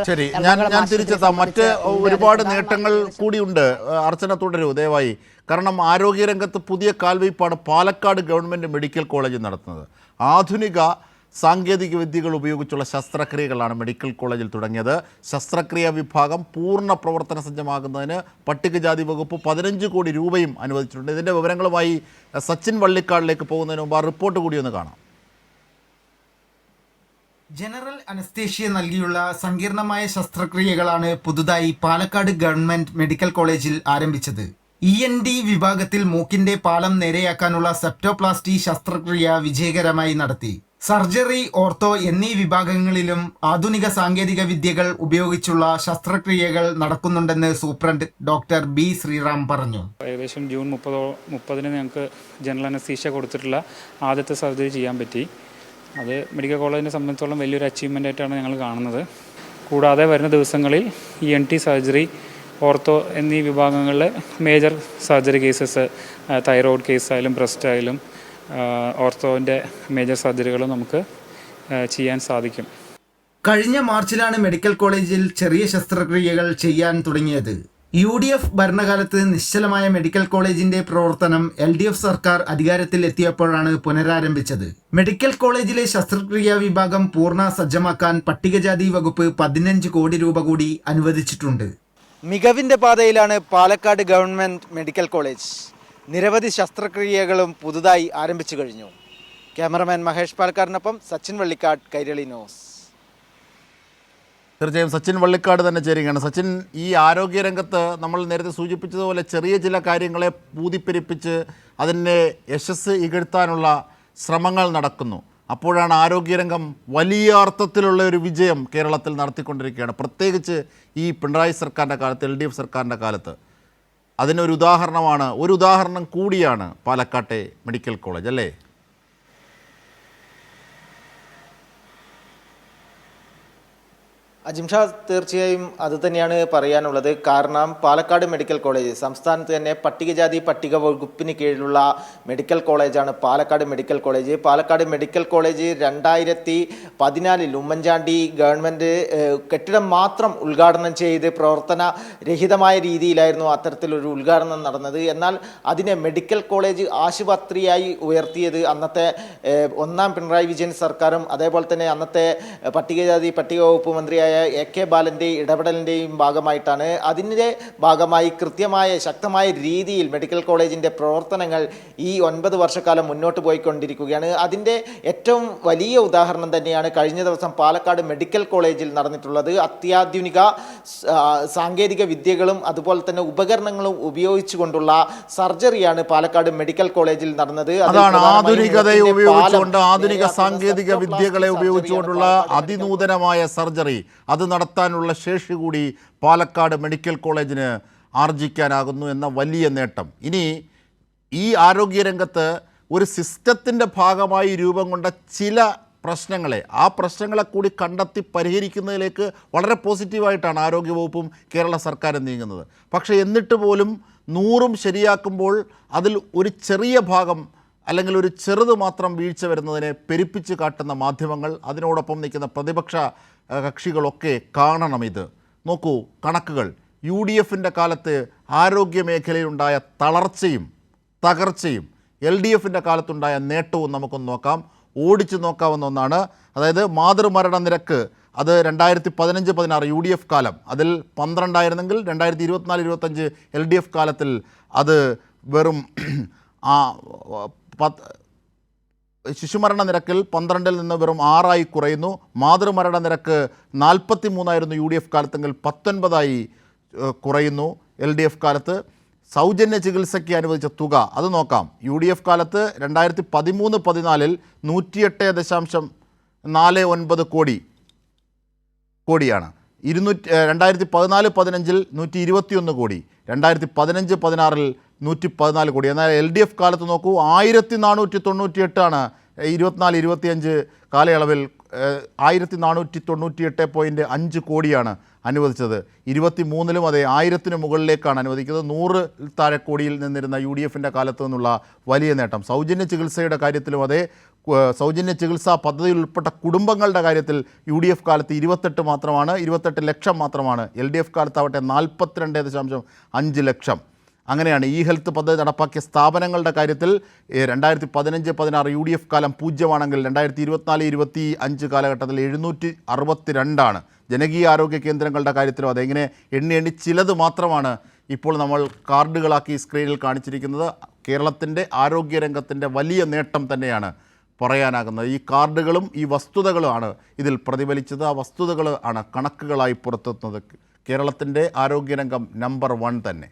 മറ്റ് ഒരുപാട് നേട്ടങ്ങൾ കൂടിയുണ്ട്. അർച്ചന തുടരൂ ദയവായി. കാരണം ആരോഗ്യരംഗത്ത് പുതിയ കാൽവയ്പ്പാണ് പാലക്കാട് ഗവൺമെൻറ് മെഡിക്കൽ കോളേജ് നടത്തുന്നത്. ആധുനിക സാങ്കേതിക വിദ്യകൾ ഉപയോഗിച്ചുള്ള ശസ്ത്രക്രിയകളാണ് മെഡിക്കൽ കോളേജിൽ തുടങ്ങിയത്. ശസ്ത്രക്രിയാ വിഭാഗം പൂർണ്ണ പ്രവർത്തന സജ്ജമാകുന്നതിന് പട്ടികജാതി വകുപ്പ് 15 കോടി രൂപയും അനുവദിച്ചിട്ടുണ്ട്. ഇതിൻ്റെ വിവരങ്ങളുമായി സച്ചിൻ വള്ളിക്കാടിലേക്ക് പോകുന്നതിന് മുമ്പ് ആ റിപ്പോർട്ട് കൂടി ഒന്ന് കാണാം. ജനറൽ അനസ്തേഷ്യ നൽകിയുള്ള സങ്കീർണമായ ശസ്ത്രക്രിയകളാണ് പുതുതായി പാലക്കാട് ഗവൺമെന്റ് മെഡിക്കൽ കോളേജിൽ ആരംഭിച്ചത്. ENT വിഭാഗത്തിൽ മൂക്കിന്റെ പാളം നേരെയാക്കാനുള്ള സെപ്റ്റോപ്ലാസ്റ്റി ശസ്ത്രക്രിയ വിജയകരമായി നടത്തി. സർജറി, ഓർത്തോ എന്നീ വിഭാഗങ്ങളിലും ആധുനിക സാങ്കേതിക വിദ്യകൾ ഉപയോഗിച്ചുള്ള ശസ്ത്രക്രിയകൾ നടക്കുന്നുണ്ടെന്ന് സൂപ്രണ്ട് ഡോക്ടർ B ശ്രീറാം പറഞ്ഞു. ഏകദേശം ജൂൺ 30 ഞങ്ങൾക്ക് ജനറൽ അനസ്തീഷ്യ കൊടുത്തിട്ടുള്ള ആദ്യത്തെ സർജറി ചെയ്യാൻ പറ്റി. അത് മെഡിക്കൽ കോളേജിനെ സംബന്ധിച്ചോളം വലിയൊരു അച്ചീവ്മെൻ്റ് ആയിട്ടാണ് ഞങ്ങൾ കാണുന്നത്. കൂടാതെ വരുന്ന ദിവസങ്ങളിൽ ENT സർജറി, ഓർത്തോ എന്നീ വിഭാഗങ്ങളിലെ മേജർ സർജറി കേസസ്, തൈറോയ്ഡ് കേസായാലും ബ്രസ്റ്റ് ആയാലും ഓർത്തോൻ്റെ മേജർ സർജറികളും നമുക്ക് ചെയ്യാൻ സാധിക്കും. കഴിഞ്ഞ മാർച്ചിലാണ് മെഡിക്കൽ കോളേജിൽ ചെറിയ ശസ്ത്രക്രിയകൾ ചെയ്യാൻ തുടങ്ങിയത്. UDF ഭരണകാലത്ത് നിശ്ചലമായ മെഡിക്കൽ കോളേജിന്റെ പ്രവർത്തനം LDF സർക്കാർ അധികാരത്തിൽ എത്തിയപ്പോഴാണ് പുനരാരംഭിച്ചത്. മെഡിക്കൽ കോളേജിലെ ശസ്ത്രക്രിയാ വിഭാഗം പൂർണ്ണ സജ്ജമാക്കാൻ പട്ടികജാതി വകുപ്പ് 15 കോടി രൂപ കൂടി അനുവദിച്ചിട്ടുണ്ട്. മികവിൻ്റെ പാതയിലാണ് പാലക്കാട് ഗവൺമെൻറ് മെഡിക്കൽ കോളേജ്. നിരവധി ശസ്ത്രക്രിയകളും പുതുതായി ആരംഭിച്ചു കഴിഞ്ഞു. ക്യാമറമാൻ മഹേഷ് പാലക്കാടിനൊപ്പം സച്ചിൻ വള്ളിക്കാട്, കൈരളി ന്യൂസ്. തീർച്ചയായും സച്ചിൻ വള്ളിക്കാട് തന്നെ ചേരുകയാണ്. സച്ചിൻ, ഈ ആരോഗ്യരംഗത്ത് നമ്മൾ നേരത്തെ സൂചിപ്പിച്ചതുപോലെ ചെറിയ ചില കാര്യങ്ങളെ പൂതിപ്പെരിപ്പിച്ച് അതിൻ്റെ യശസ് ഇകഴ്ത്താനുള്ള ശ്രമങ്ങൾ നടക്കുന്നു. അപ്പോഴാണ് ആരോഗ്യരംഗം വലിയ അർത്ഥത്തിലുള്ള ഒരു വിജയം കേരളത്തിൽ നടത്തിക്കൊണ്ടിരിക്കുകയാണ്. പ്രത്യേകിച്ച് ഈ പിണറായി സർക്കാരിൻ്റെ കാലത്ത്, LDF സർക്കാരിൻ്റെ കാലത്ത്. അതിനൊരു ഉദാഹരണമാണ്, ഒരു ഉദാഹരണം കൂടിയാണ് പാലക്കാട്ടെ മെഡിക്കൽ കോളേജ്, അല്ലേ? അജിംഷാ, തീർച്ചയായും അത് തന്നെയാണ് പറയാനുള്ളത്. കാരണം പാലക്കാട് മെഡിക്കൽ കോളേജ് സംസ്ഥാനത്ത് തന്നെ പട്ടികജാതി പട്ടിക വകുപ്പിന് കീഴിലുള്ള മെഡിക്കൽ കോളേജാണ് Palakkad medical college. Palakkad medical college 2014 Oommen Chandy government കെട്ടിടം മാത്രം ഉദ്ഘാടനം ചെയ്ത് പ്രവർത്തനരഹിതമായ രീതിയിലായിരുന്നു അത്തരത്തിലൊരു ഉദ്ഘാടനം നടന്നത്. എന്നാൽ അതിനെ മെഡിക്കൽ കോളേജ് ആശുപത്രിയായി ഉയർത്തിയത് അന്നത്തെ ഒന്നാം പിണറായി വിജയൻ സർക്കാരും അതേപോലെ തന്നെ അന്നത്തെ പട്ടികജാതി പട്ടിക വകുപ്പ് മന്ത്രിയായ AK ബാലന്റെ ഇടപെടലിന്റെയും ഭാഗമായിട്ടാണ്. അതിൻ്റെ ഭാഗമായി കൃത്യമായ ശക്തമായ രീതിയിൽ മെഡിക്കൽ കോളേജിന്റെ പ്രവർത്തനങ്ങൾ ഈ 9 വർഷക്കാലം മുന്നോട്ട് പോയിക്കൊണ്ടിരിക്കുകയാണ്. അതിൻ്റെ ഏറ്റവും വലിയ ഉദാഹരണം തന്നെയാണ് കഴിഞ്ഞ ദിവസം പാലക്കാട് മെഡിക്കൽ കോളേജിൽ നടന്നിട്ടുള്ളത്. അത്യാധുനിക സാങ്കേതിക വിദ്യകളും അതുപോലെ തന്നെ ഉപകരണങ്ങളും ഉപയോഗിച്ചുകൊണ്ടുള്ള സർജറിയാണ് പാലക്കാട് മെഡിക്കൽ കോളേജിൽ നടന്നത്. ആധുനികതയെ ഉപയോഗിച്ചുകൊണ്ട്, ആധുനിക സാങ്കേതിക വിദ്യകളെ ഉപയോഗിച്ചുകൊണ്ടുള്ള അതിനൂതനമായ സർജറി, അത് നടത്താനുള്ള ശേഷി കൂടി പാലക്കാട് മെഡിക്കൽ കോളേജിന് ആർജിക്കാനാകുന്നു എന്ന വലിയ നേട്ടം. ഇനി ഈ ആരോഗ്യരംഗത്ത് ഒരു സിസ്റ്റത്തിൻ്റെ ഭാഗമായി രൂപം കൊണ്ട ചില പ്രശ്നങ്ങളെ, ആ പ്രശ്നങ്ങളെ കൂടി കണ്ടെത്തി പരിഹരിക്കുന്നതിലേക്ക് വളരെ പോസിറ്റീവായിട്ടാണ് ആരോഗ്യവകുപ്പും കേരള സർക്കാരും നീങ്ങുന്നത്. പക്ഷേ എന്നിട്ട് പോലും 100ഉം ശരിയാക്കുമ്പോൾ അതിൽ ഒരു ചെറിയ ഭാഗം അല്ലെങ്കിൽ ഒരു ചെറുത് മാത്രം വീഴ്ച വരുന്നതിനെ പെരുപ്പിച്ച് കാട്ടുന്ന മാധ്യമങ്ങൾ, അതിനോടൊപ്പം നിൽക്കുന്ന പ്രതിപക്ഷ കക്ഷികളൊക്കെ കാണണം ഇത്. നോക്കൂ കണക്കുകൾ. UDFൻ്റെ കാലത്ത് ആരോഗ്യമേഖലയിലുണ്ടായ തളർച്ചയും തകർച്ചയും LDFൻ്റെ കാലത്തുണ്ടായ നേട്ടവും നമുക്കൊന്ന് നോക്കാം. ഓടിച്ചു നോക്കാവുന്ന ഒന്നാണ്. അതായത് മാതൃമരണ നിരക്ക്, അത് 2015-16 UDF കാലം, അതിൽ 12 ആയിരുന്നെങ്കിൽ 2024-25 LDF കാലത്തിൽ അത് വെറും ശിശുമരണ നിരക്കിൽ 12-ൽ നിന്ന് വെറും 6 കുറയുന്നു. മാതൃമരണ നിരക്ക് 43 UDF കാലത്തെങ്കിൽ 19 കുറയുന്നു LDF കാലത്ത്. സൗജന്യ ചികിത്സയ്ക്ക് അനുവദിച്ച തുക അത് നോക്കാം. UDF കാലത്ത് 2013-14 108.49 കോടിയാണ്. 2014-15 121 കോടി, 2015-16 114 കോടി. എന്നാൽ LDF കാലത്ത് നോക്കൂ, 1498 24-25 കാലയളവിൽ 1498.5 കോടിയാണ് അനുവദിച്ചത്. 23-ലും അതെ 1000-ന് മുകളിലേക്കാണ് അനുവദിക്കുന്നത്. 100 താഴെ കോടിയിൽ നിന്നിരുന്ന UDFൻ്റെ കാലത്ത് നിന്നുള്ള വലിയ നേട്ടം. സൗജന്യ ചികിത്സയുടെ കാര്യത്തിലും അതെ, സൗജന്യ ചികിത്സാ പദ്ധതിയിൽ ഉൾപ്പെട്ട കുടുംബങ്ങളുടെ കാര്യത്തിൽ UDF കാലത്ത് 28 ലക്ഷം മാത്രമാണ്. LDF കാലത്താവട്ടെ 42.5 ലക്ഷം. അങ്ങനെയാണ് ഈ ഹെൽത്ത് പദ്ധതി നടപ്പാക്കിയ സ്ഥാപനങ്ങളുടെ കാര്യത്തിൽ 2015-16 UDF കാലം 0 ആണെങ്കിൽ 2024-25 കാലഘട്ടത്തിൽ 762 ജനകീയ ആരോഗ്യ കേന്ദ്രങ്ങളുടെ കാര്യത്തിലും അതെങ്ങനെ എണ്ണി ചിലത് മാത്രമാണ് ഇപ്പോൾ നമ്മൾ കാർഡുകളാക്കി സ്ക്രീനിൽ കാണിച്ചിരിക്കുന്നത്. കേരളത്തിൻ്റെ ആരോഗ്യരംഗത്തിൻ്റെ വലിയ നേട്ടം തന്നെയാണ് പറയാനാകുന്നത്. ഈ കാർഡുകളും ഈ വസ്തുതകളുമാണ് ഇതിൽ പ്രതിഫലിച്ചത്. ആ വസ്തുതകൾ ആണ് കണക്കുകളായി പുറത്തെത്തുന്നത്. കേരളത്തിൻ്റെ ആരോഗ്യരംഗം നമ്പർ 1 തന്നെ.